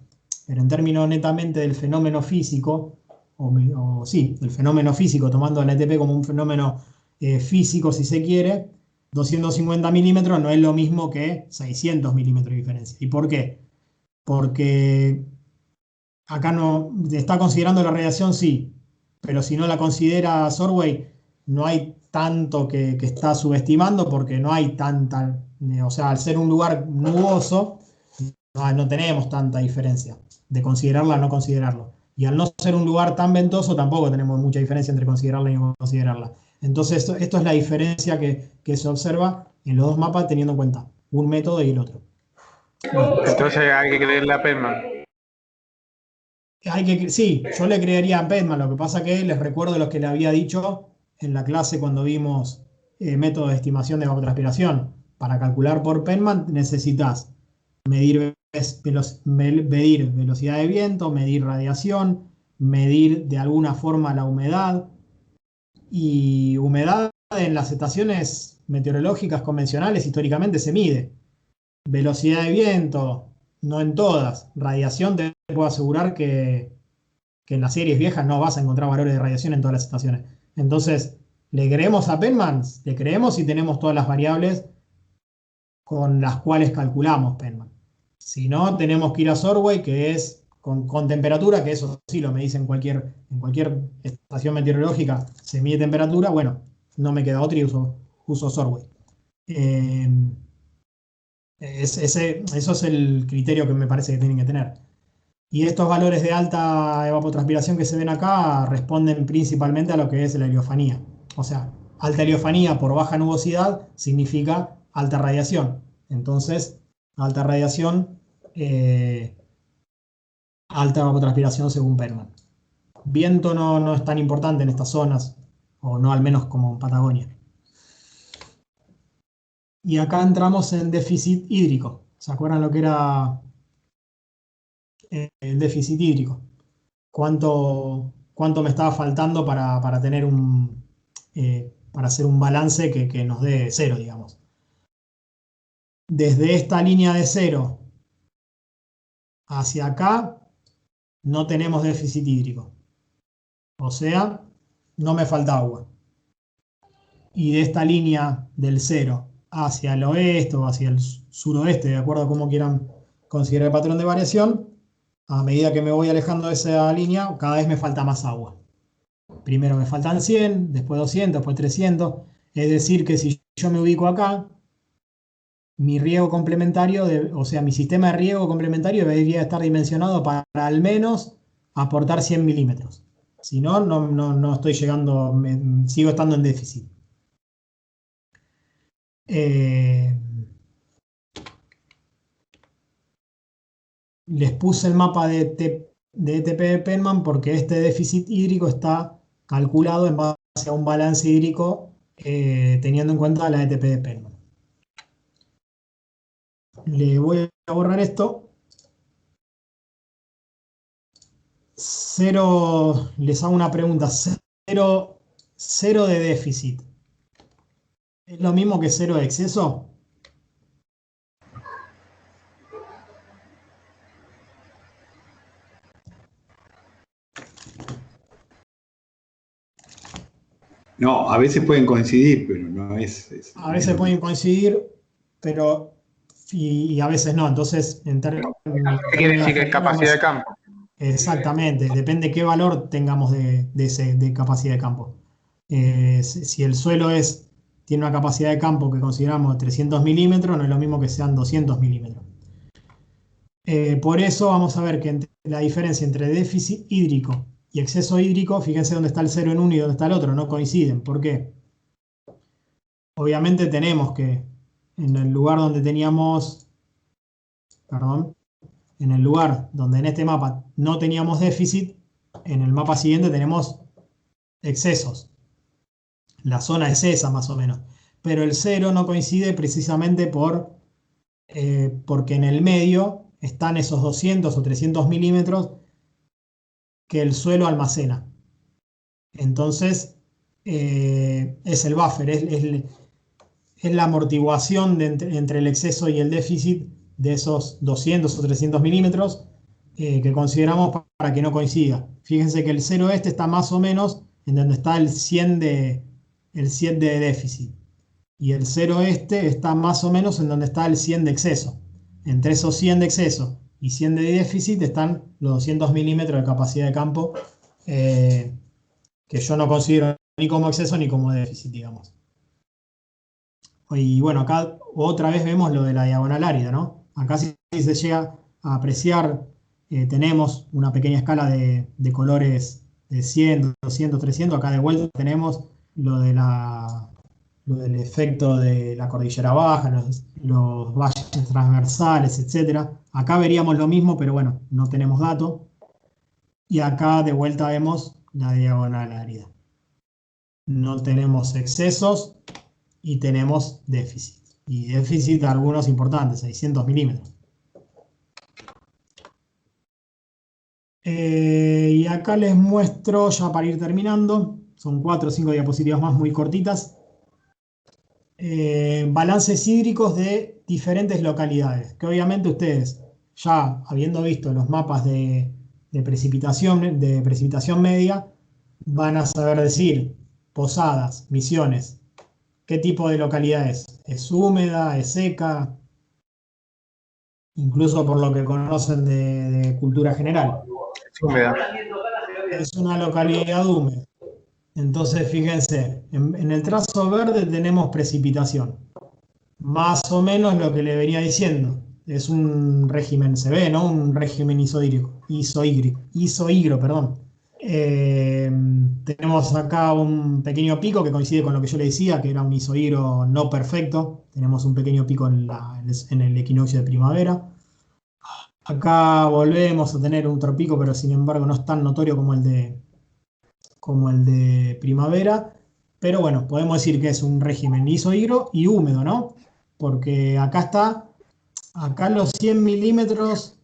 pero en términos netamente del fenómeno físico, del fenómeno físico, tomando el ATP como un fenómeno físico si se quiere, 250 milímetros no es lo mismo que 600 milímetros de diferencia. ¿Y por qué? Porque acá no está considerando la radiación, sí, pero si no la considera Sorway, no hay tanto que está subestimando porque no hay tanta, o sea, al ser un lugar nuboso, no tenemos tanta diferencia de considerarla a no considerarlo. Y al no ser un lugar tan ventoso, tampoco tenemos mucha diferencia entre considerarla y no considerarla. Entonces, esto es la diferencia que se observa en los dos mapas teniendo en cuenta un método y el otro. Entonces hay que creerle a Penman. Sí, yo le creería a Penman, lo que pasa que les recuerdo lo que le había dicho en la clase cuando vimos método de estimación de evapotranspiración. Para calcular por Penman necesitas medir velocidad de viento, medir radiación, medir de alguna forma la humedad. Y humedad en las estaciones meteorológicas convencionales históricamente se mide. Velocidad de viento, no en todas. Radiación, te puedo asegurar que en las series viejas no vas a encontrar valores de radiación en todas las estaciones. Entonces, ¿le creemos a Penman? Le creemos si tenemos todas las variables con las cuales calculamos Penman. Si no, tenemos que ir a Sorway, que es con temperatura, que eso sí lo medís en cualquier estación meteorológica, se mide temperatura. Bueno, no me queda otra y uso Sorway. Eso es el criterio que me parece que tienen que tener. Y estos valores de alta evapotranspiración que se ven acá responden principalmente a lo que es la heliofanía. O sea, alta heliofanía por baja nubosidad significa alta radiación. Entonces, alta radiación, alta evapotranspiración según Penman. Viento no es tan importante en estas zonas, o no al menos como en Patagonia. Y acá entramos en déficit hídrico. ¿Se acuerdan lo que era el déficit hídrico? ¿Cuánto me estaba faltando para tener para hacer un balance que nos dé cero, digamos? Desde esta línea de cero hacia acá no tenemos déficit hídrico. O sea, no me falta agua. Y de esta línea del 0 hacia el oeste o hacia el suroeste, de acuerdo a cómo quieran considerar el patrón de variación, a medida que me voy alejando de esa línea, cada vez me falta más agua. Primero me faltan 100, después 200, después 300. Es decir, que si yo me ubico acá, mi riego complementario, o sea, mi sistema de riego complementario debería estar dimensionado para al menos aportar 100 milímetros. Si no, no estoy llegando, sigo estando en déficit. Les puse el mapa de ETP de Penman porque este déficit hídrico está calculado en base a un balance hídrico teniendo en cuenta la ETP de Penman. Le voy a borrar esto. 0, les hago una pregunta. 0 de déficit. ¿Es lo mismo que 0 de exceso? No, a veces pueden coincidir, pero no es A veces pueden coincidir, pero y a veces no. Entonces, en términos ¿Qué quiere decir que es capacidad de campo? Exactamente, depende qué valor tengamos de capacidad de campo. Si el suelo tiene una capacidad de campo que consideramos de 300 milímetros, no es lo mismo que sean 200 milímetros. Por eso vamos a ver que la diferencia entre déficit hídrico y exceso hídrico, fíjense dónde está el 0 en uno y dónde está el otro, no coinciden. ¿Por qué? Obviamente tenemos que en el lugar donde teníamos, perdón, en el lugar donde en este mapa no teníamos déficit, en el mapa siguiente tenemos excesos. La zona es esa más o menos. Pero el 0 no coincide precisamente porque en el medio están esos 200 o 300 milímetros que el suelo almacena. Entonces, es el buffer, es la amortiguación entre el exceso y el déficit de esos 200 o 300 milímetros que consideramos para que no coincida. Fíjense que el 0 está más o menos en donde está el 100 de déficit. Y el 0 está más o menos en donde está el 100 de exceso. Entre esos 100 de exceso y 100 de déficit están los 200 milímetros de capacidad de campo que yo no considero ni como exceso ni como déficit, digamos. Y bueno, acá otra vez vemos lo de la diagonal árida, ¿no? Acá si se llega a apreciar, tenemos una pequeña escala de colores de 100, 200, 300. Acá de vuelta tenemos lo del efecto de la cordillera baja, los valles transversales, etc. Acá veríamos lo mismo, pero bueno, no tenemos dato. Y acá de vuelta vemos la diagonal árida. No tenemos excesos y tenemos déficit. Y déficit algunos importantes, 600 milímetros. Y acá les muestro, ya para ir terminando, son 4 o 5 diapositivas más muy cortitas. Balances hídricos de diferentes localidades, que obviamente ustedes, ya habiendo visto los mapas de precipitación media, van a saber decir Posadas, Misiones, qué tipo de localidad es húmeda, es seca, incluso por lo que conocen de cultura general. Es húmeda. Es una localidad húmeda. Entonces, fíjense, en el trazo verde tenemos precipitación. Más o menos lo que le venía diciendo. Es un régimen, se ve, ¿no? Un régimen isohídrico, perdón. Tenemos acá un pequeño pico que coincide con lo que yo le decía, que era un isohídro no perfecto. Tenemos un pequeño pico en el equinoccio de primavera. Acá volvemos a tener un otro pico, pero sin embargo no es tan notorio como el de primavera, pero bueno, podemos decir que es un régimen isohídrico y húmedo, ¿no? Porque acá los 100 milímetros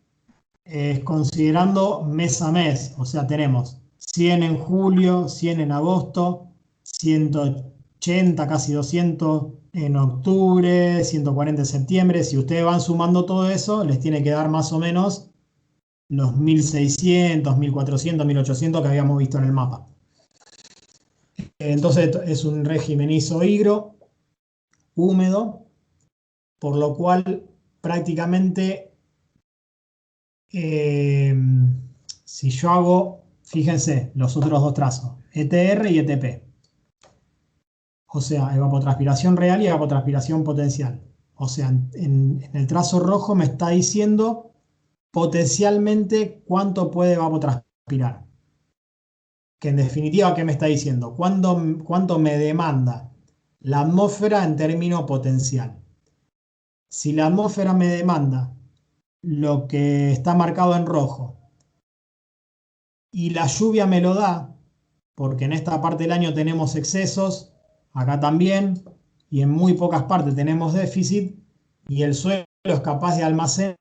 considerando mes a mes, o sea, tenemos 100 en julio, 100 en agosto, 180, casi 200 en octubre, 140 en septiembre. Si ustedes van sumando todo eso, les tiene que dar más o menos los 1600, 1400, 1800 que habíamos visto en el mapa. Entonces es un régimen isohigro, húmedo, por lo cual prácticamente si yo hago, fíjense, los otros dos trazos, ETR y ETP. O sea, evapotranspiración real y evapotranspiración potencial. O sea, en el trazo rojo me está diciendo potencialmente cuánto puede evapotranspirar. Que en definitiva, ¿qué me está diciendo? ¿Cuánto me demanda la atmósfera en término potencial? Si la atmósfera me demanda lo que está marcado en rojo y la lluvia me lo da, porque en esta parte del año tenemos excesos, acá también, y en muy pocas partes tenemos déficit, y el suelo es capaz de almacenar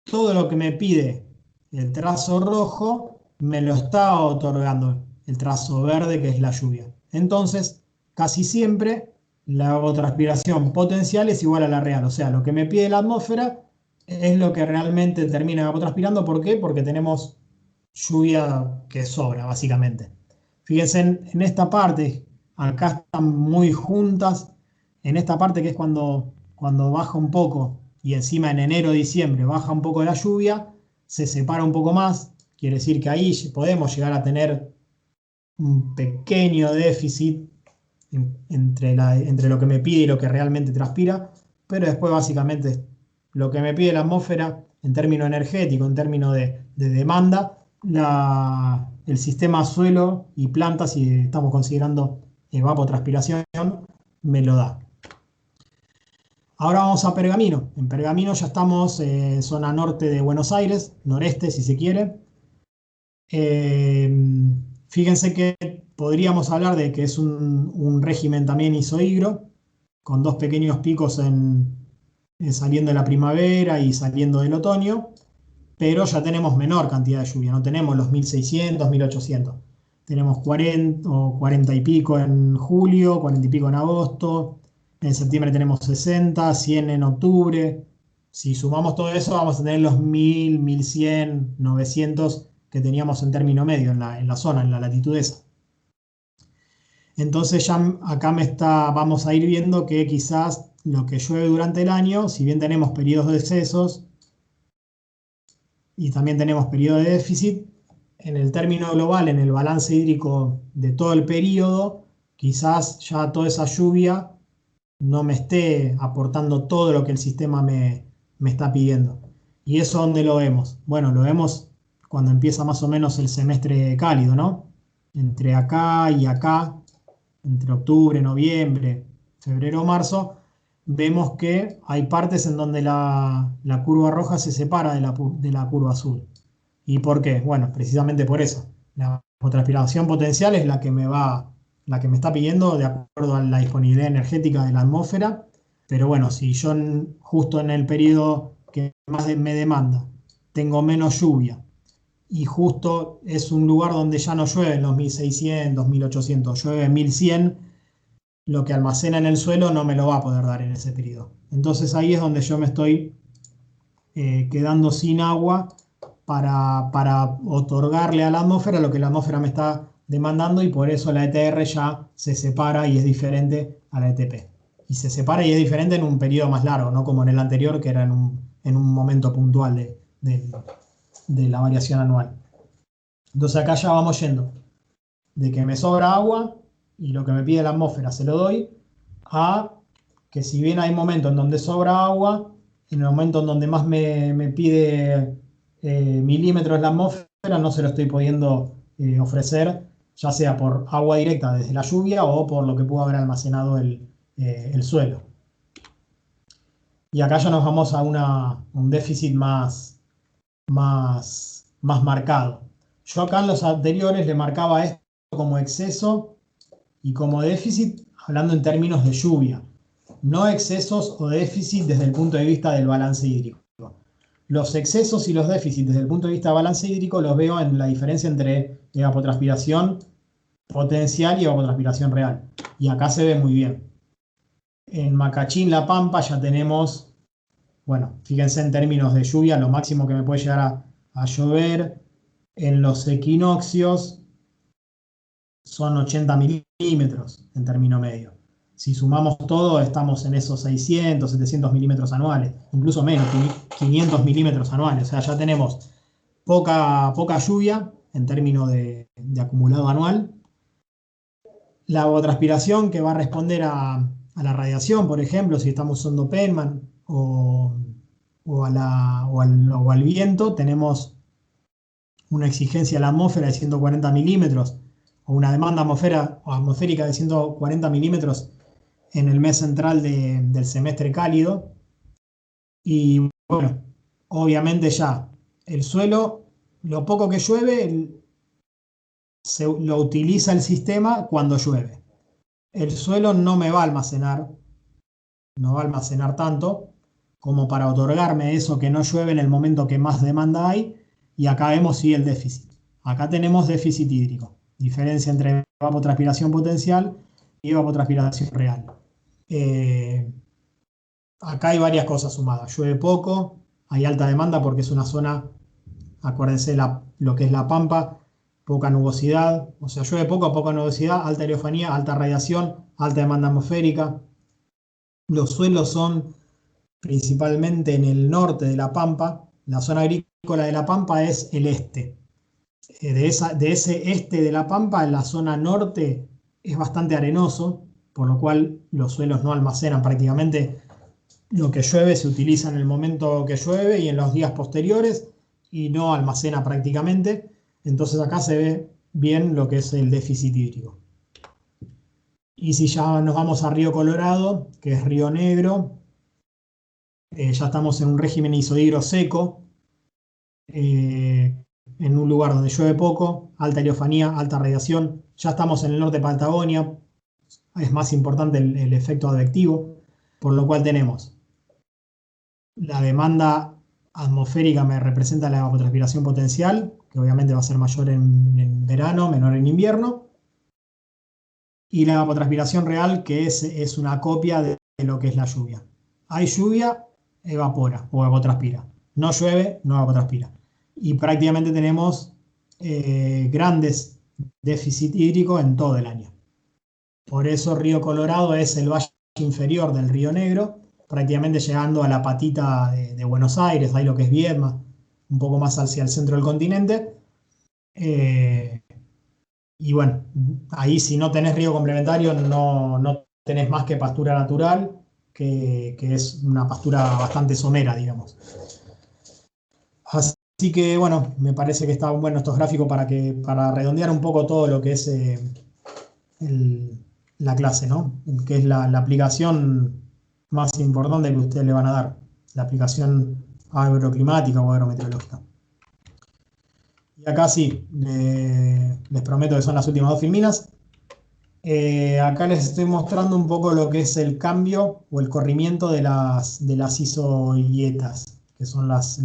todo lo que me pide el trazo rojo, me lo está otorgando el trazo verde, que es la lluvia. Entonces, casi siempre la evapotranspiración potencial es igual a la real, o sea, lo que me pide la atmósfera es lo que realmente termina evapotranspirando. ¿Por qué? Porque tenemos lluvia que sobra, básicamente. Fíjense en esta parte, acá están muy juntas, en esta parte que es cuando baja un poco, y encima en enero, diciembre baja un poco la lluvia, se separa un poco más, quiere decir que ahí podemos llegar a tener un pequeño déficit entre lo que me pide y lo que realmente transpira, pero después básicamente lo que me pide la atmósfera en términos energéticos, en términos de demanda, el sistema suelo y plantas, si estamos considerando evapotranspiración, me lo da. Ahora vamos a Pergamino. En Pergamino ya estamos en zona norte de Buenos Aires, noreste si se quiere. Fíjense que podríamos hablar de que es un régimen también isohigro, con dos pequeños picos saliendo de la primavera y saliendo del otoño, pero ya tenemos menor cantidad de lluvia, no tenemos los 1600, 1800. Tenemos 40 o 40 y pico en julio, 40 y pico en agosto, en septiembre tenemos 60, 100 en octubre. Si sumamos todo eso, vamos a tener los 1000, 1100, 900 que teníamos en término medio en la zona, en la latitud esa. Entonces ya acá vamos a ir viendo que quizás lo que llueve durante el año, si bien tenemos periodos de excesos y también tenemos periodos de déficit, en el término global, en el balance hídrico de todo el periodo, quizás ya toda esa lluvia no me esté aportando todo lo que el sistema me está pidiendo. ¿Y eso dónde lo vemos? Bueno, lo vemos cuando empieza más o menos el semestre cálido, ¿no? Entre acá y acá, entre octubre, noviembre, febrero, marzo, vemos que hay partes en donde la curva roja se separa de la curva azul. ¿Y por qué? Bueno, precisamente por eso. La evapotranspiración potencial es la que me está pidiendo de acuerdo a la disponibilidad energética de la atmósfera, pero bueno, si yo justo en el periodo que más me demanda tengo menos lluvia y justo es un lugar donde ya no llueve en los 1600, 1800, llueve en 1100, lo que almacena en el suelo no me lo va a poder dar en ese periodo. Entonces ahí es donde yo me estoy quedando sin agua para otorgarle a la atmósfera lo que la atmósfera me está demandando, y por eso la ETR ya se separa y es diferente a la ETP. Y se separa y es diferente en un periodo más largo, no como en el anterior, que era en un momento puntual de la variación anual. Entonces acá ya vamos yendo de que me sobra agua y lo que me pide la atmósfera se lo doy, a que si bien hay momentos en donde sobra agua, en el momento en donde más me pide milímetros la atmósfera, no se lo estoy pudiendo ofrecer, ya sea por agua directa desde la lluvia o por lo que pudo haber almacenado el suelo. Y acá ya nos vamos a un déficit más marcado. Yo acá en los anteriores le marcaba esto como exceso y como déficit, hablando en términos de lluvia, no excesos o déficit desde el punto de vista del balance hídrico. Los excesos y los déficits desde el punto de vista del balance hídrico los veo en la diferencia entre evapotranspiración potencial y evapotranspiración real. Y acá se ve muy bien. En Macachín, La Pampa, ya tenemos, bueno, fíjense en términos de lluvia, lo máximo que me puede llegar a llover en los equinoccios son 80 milímetros en término medio. Si sumamos todo, estamos en esos 600, 700 milímetros anuales, incluso menos, 500 milímetros anuales. O sea, ya tenemos poca lluvia en términos de acumulado anual. La evapotranspiración que va a responder a la radiación, por ejemplo, si estamos usando Penman o al viento, tenemos una exigencia a la atmósfera de 140 milímetros o una demanda atmosférica de 140 milímetros en el mes central del semestre cálido. Y bueno, obviamente ya el suelo, lo poco que llueve, lo utiliza el sistema cuando llueve. El suelo no me va a almacenar, no va a almacenar tanto como para otorgarme eso que no llueve en el momento que más demanda hay, y acá vemos sí el déficit. Acá tenemos déficit hídrico, diferencia entre evapotranspiración potencial y evapotranspiración real. Acá hay varias cosas sumadas. Llueve poco, hay alta demanda porque es una zona, acuérdense lo que es la Pampa, poca nubosidad, o sea, llueve poco, poca nubosidad, alta heliofanía, alta radiación, alta demanda atmosférica. Los suelos son principalmente en el norte de la Pampa. La zona agrícola de la Pampa es el este. De ese este de la Pampa, en la zona norte es bastante arenoso, por lo cual los suelos no almacenan prácticamente. Lo que llueve se utiliza en el momento que llueve y en los días posteriores y no almacena prácticamente. Entonces acá se ve bien lo que es el déficit hídrico. Y si ya nos vamos a Río Colorado, que es Río Negro, ya estamos en un régimen isohidro seco, en un lugar donde llueve poco, alta heliofanía, alta radiación. Ya estamos en el norte de Patagonia, es más importante el efecto advectivo, por lo cual tenemos la demanda atmosférica me representa la evapotranspiración potencial, que obviamente va a ser mayor en verano, menor en invierno, y la evapotranspiración real, que es una copia de lo que es la lluvia. Hay lluvia, evapora o evapotranspira. No llueve, no evapotranspira. Y prácticamente tenemos grandes déficit hídrico en todo el año. Por eso Río Colorado es el valle inferior del Río Negro, prácticamente llegando a la patita de Buenos Aires, ahí lo que es Viedma, un poco más hacia el centro del continente. Y bueno, ahí si no tenés río complementario no tenés más que pastura natural, que es una pastura bastante somera, digamos. Así que bueno, me parece que están buenos estos gráficos para redondear un poco todo lo que es la clase, ¿no? Que es la aplicación más importante que ustedes le van a dar, la aplicación agroclimática o agrometeorológica. Y acá sí, les prometo que son las últimas dos filminas. Acá les estoy mostrando un poco lo que es el cambio o el corrimiento de las isohietas, que son las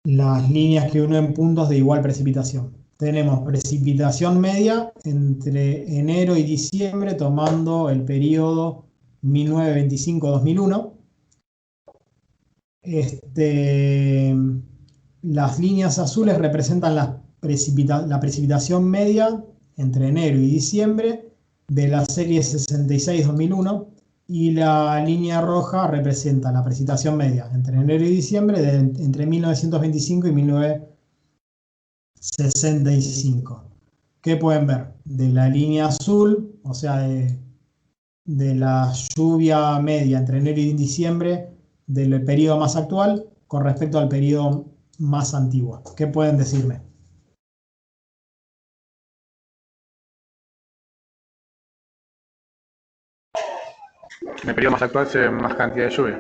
líneas que unen puntos de igual precipitación. Tenemos precipitación media entre enero y diciembre, tomando el periodo 1925-2001. Las líneas azules representan la precipitación media entre enero y diciembre de la serie 66-2001, y la línea roja representa la precipitación media entre enero y diciembre entre 1925 y 1965. ¿Qué pueden ver? De la línea azul, o sea, de la lluvia media entre enero y diciembre del periodo más actual con respecto al periodo más antiguo. ¿Qué pueden decirme? En el periodo más actual se ve más cantidad de lluvia.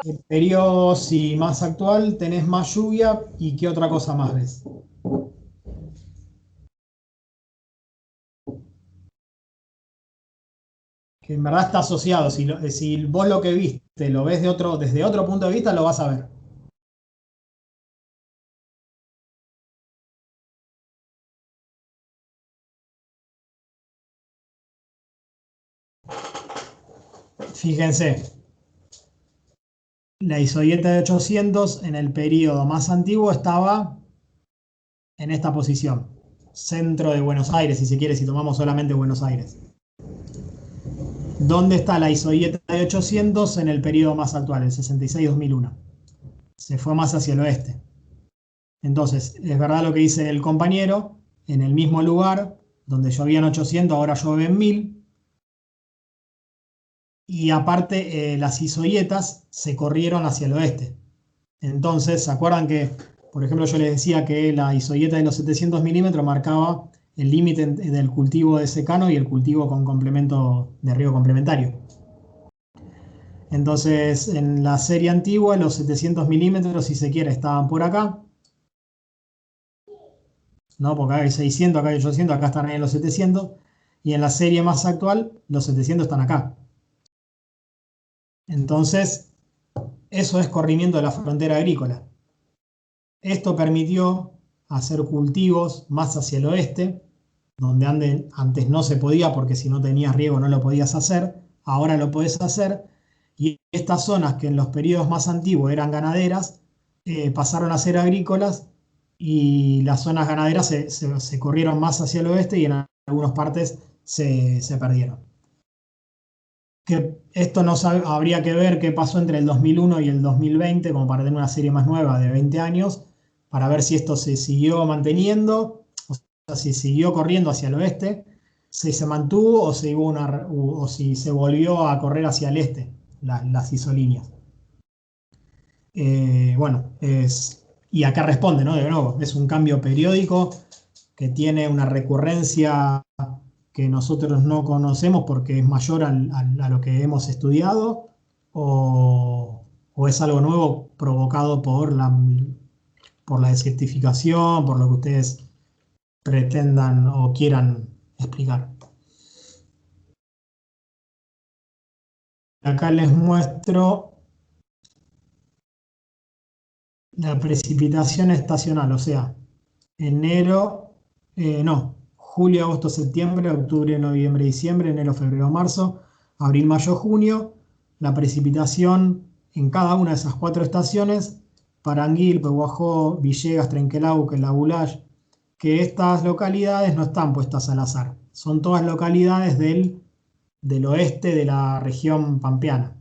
El periodo sí, más actual tenés más lluvia, ¿y qué otra cosa más ves? Que en verdad está asociado. Si vos lo que viste lo ves desde otro punto de vista, lo vas a ver. Fíjense, La isohieta de 800 en el periodo más antiguo estaba en esta posición, centro de Buenos Aires, si se quiere, si tomamos solamente Buenos Aires. ¿Dónde está la isohieta de 800 en el periodo más actual, el 66-2001? Se fue más hacia el oeste. Entonces, es verdad lo que dice el compañero, en el mismo lugar donde llovían 800, ahora llueven 1000. Y aparte, las isohietas se corrieron hacia el oeste. Entonces, ¿se acuerdan que, por ejemplo, yo les decía que la isohieta de los 700 milímetros marcaba el límite del cultivo de secano y el cultivo con complemento de riego complementario? Entonces, en la serie antigua, los 700 milímetros, si se quiere, estaban por acá, ¿no? Porque acá hay 600, acá hay 800, acá están en los 700, y en la serie más actual, los 700 están acá. Entonces, eso es corrimiento de la frontera agrícola. Esto permitió hacer cultivos más hacia el oeste, donde antes no se podía porque si no tenías riego no lo podías hacer, ahora lo podés hacer, y estas zonas que en los periodos más antiguos eran ganaderas, pasaron a ser agrícolas y las zonas ganaderas se corrieron más hacia el oeste y en algunas partes se perdieron. Que esto no habría que ver qué pasó entre el 2001 y el 2020, como para tener una serie más nueva de 20 años, para ver si esto se siguió manteniendo, o sea, si siguió corriendo hacia el oeste, si se mantuvo o si se volvió a correr hacia el este, las isolíneas. Bueno, y acá responde, ¿no? De nuevo, es un cambio periódico que tiene una recurrencia que nosotros no conocemos porque es mayor a lo que hemos estudiado, o es algo nuevo provocado por la desertificación, por lo que ustedes pretendan o quieran explicar. Acá les muestro la precipitación estacional, o sea, julio, agosto, septiembre, octubre, noviembre, diciembre, enero, febrero, marzo, abril, mayo, junio, la precipitación en cada una de esas 4 estaciones, Paranguil, Pehuajó, Villegas, Trenquelauquen, La Bulaye, que estas localidades no están puestas al azar, son todas localidades del oeste de la región pampeana.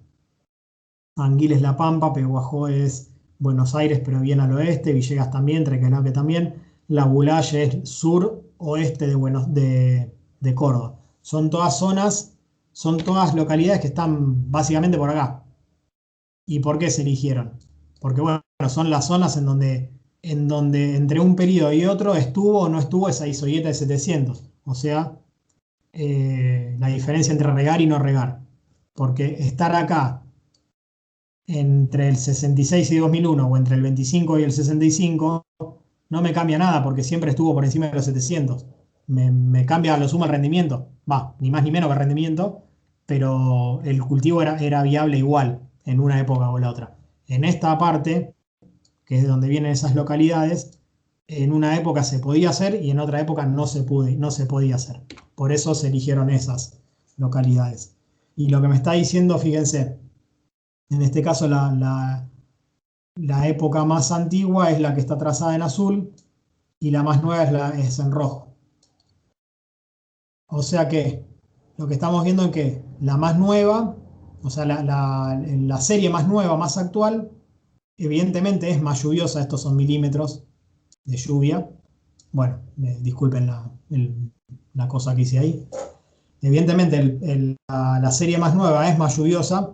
Anguil es La Pampa, Pehuajó es Buenos Aires, pero bien al oeste, Villegas también, Trenquelauquen también, La Bulaye es sur-oeste de Córdoba. Son todas zonas, son todas localidades que están básicamente por acá. ¿Y por qué se eligieron? Porque bueno, son las zonas en donde entre un periodo y otro estuvo o no estuvo esa isohieta de 700. O sea, la diferencia entre regar y no regar. Porque estar acá entre el 66 y 2001 o entre el 25 y el 65 no me cambia nada porque siempre estuvo por encima de los 700. Me cambia a lo sumo el rendimiento, va, ni más ni menos que el rendimiento, pero el cultivo era viable igual en una época o la otra. En esta parte, que es de donde vienen esas localidades, en una época se podía hacer y en otra época no se podía hacer. Por eso se eligieron esas localidades. Y lo que me está diciendo, fíjense, en este caso la época más antigua es la que está trazada en azul y la más nueva es en rojo. O sea que lo que estamos viendo es que la más nueva, o sea, la serie más nueva, más actual, evidentemente es más lluviosa, estos son milímetros de lluvia. Bueno, disculpen la cosa que hice ahí. Evidentemente la serie más nueva es más lluviosa.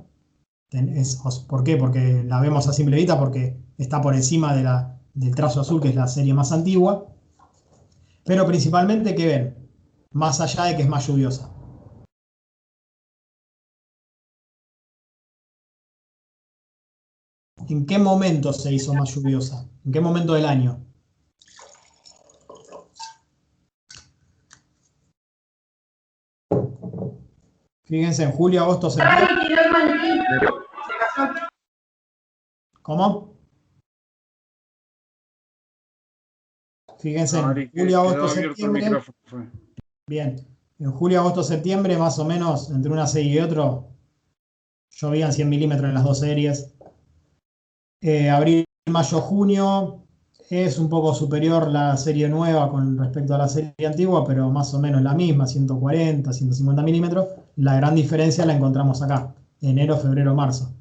¿Por qué? Porque la vemos a simple vista, porque está por encima del trazo azul, que es la serie más antigua. Pero principalmente, ¿qué ven? Más allá de que es más lluviosa. ¿En qué momento se hizo más lluviosa? ¿En qué momento del año? Fíjense, en julio, agosto, septiembre. ¿Cómo? Fíjense, en julio, agosto, septiembre. Bien, en julio, agosto, septiembre, más o menos, entre una serie y otra, llovían 100 milímetros en las dos series. Abril, mayo, junio es un poco superior la serie nueva con respecto a la serie antigua, pero más o menos la misma, 140, 150 milímetros. La gran diferencia la encontramos acá, enero, febrero, marzo.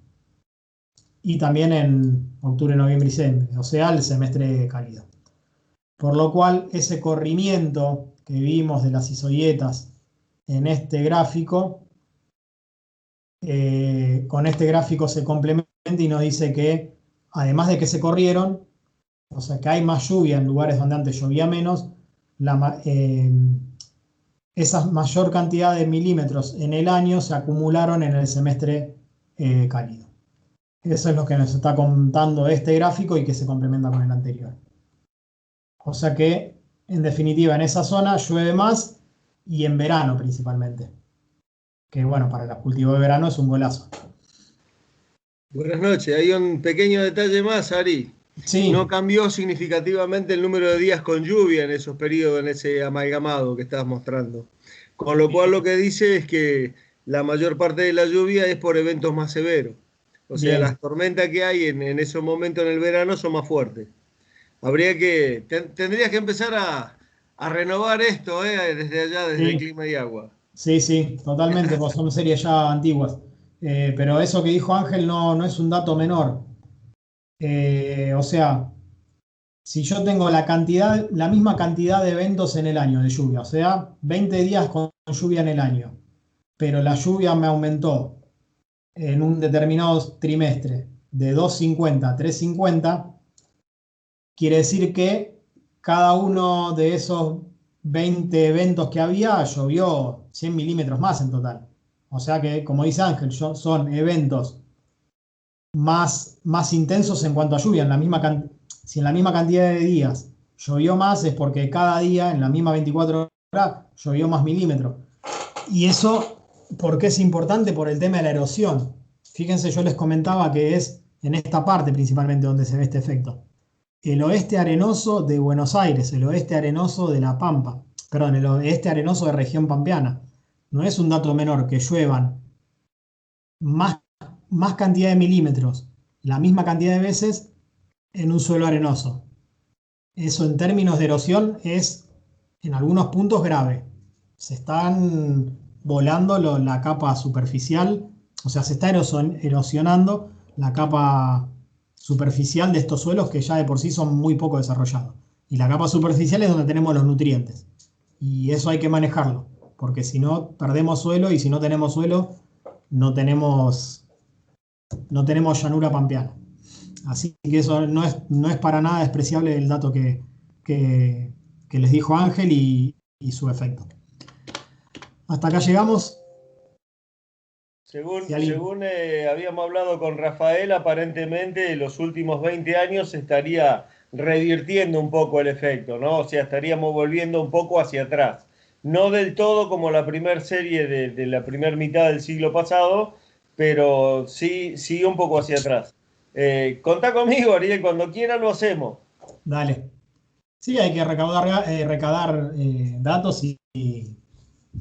Y también en octubre, noviembre y diciembre, o sea, el semestre cálido. Por lo cual, ese corrimiento que vimos de las isoietas en este gráfico, con este gráfico se complementa y nos dice que, además de que se corrieron, o sea que hay más lluvia en lugares donde antes llovía menos, esa mayor cantidad de milímetros en el año se acumularon en el semestre cálido. Eso es lo que nos está contando este gráfico y que se complementa con el anterior. O sea que, en definitiva, en esa zona llueve más y en verano principalmente. Que bueno, para los cultivos de verano es un golazo. Buenas noches. Hay un pequeño detalle más, Ari. Sí. No cambió significativamente el número de días con lluvia en esos periodos, en ese amalgamado que estabas mostrando. Con lo cual lo que dice es que la mayor parte de la lluvia es por eventos más severos. O sea, Bien. las tormentas que hay en esos momentos en el verano son más fuertes. Tendrías que empezar a renovar esto, desde allá, desde Sí. Clima y Agua. Sí, totalmente, pues son series ya antiguas. Pero eso que dijo Ángel no es un dato menor. O sea, si yo tengo la misma cantidad de eventos en el año de lluvia, o sea, 20 días con lluvia en el año, pero la lluvia me aumentó en un determinado trimestre de 250 a 350, quiere decir que cada uno de esos 20 eventos que había llovió 100 milímetros más en total. O sea que, como dice Ángel, son eventos más intensos en cuanto a lluvia. Si en la misma cantidad de días llovió más, es porque cada día, en la misma 24 horas, llovió más milímetros. Y eso, ¿por qué es importante? Por el tema de la erosión. Fíjense, yo les comentaba que es en esta parte principalmente donde se ve este efecto. El oeste arenoso de Buenos Aires, el oeste arenoso de La Pampa, perdón, el oeste arenoso de región pampeana. No es un dato menor que lluevan más cantidad de milímetros, la misma cantidad de veces en un suelo arenoso. Eso en términos de erosión es en algunos puntos grave. Se están volando la capa superficial, o sea, se está erosionando la capa superficial de estos suelos que ya de por sí son muy poco desarrollados. Y la capa superficial es donde tenemos los nutrientes. Y eso hay que manejarlo, porque si no perdemos suelo y si no tenemos suelo, no tenemos llanura pampeana. Así que eso no es para nada despreciable el dato que les dijo Ángel y su efecto. Hasta acá llegamos. Según habíamos hablado con Rafael, aparentemente en los últimos 20 años se estaría revirtiendo un poco el efecto, ¿no? O sea, estaríamos volviendo un poco hacia atrás. No del todo como la primera serie de la primera mitad del siglo pasado, pero sí un poco hacia atrás. Contá conmigo, Ariel, cuando quiera lo hacemos. Dale. Sí, hay que recabar datos y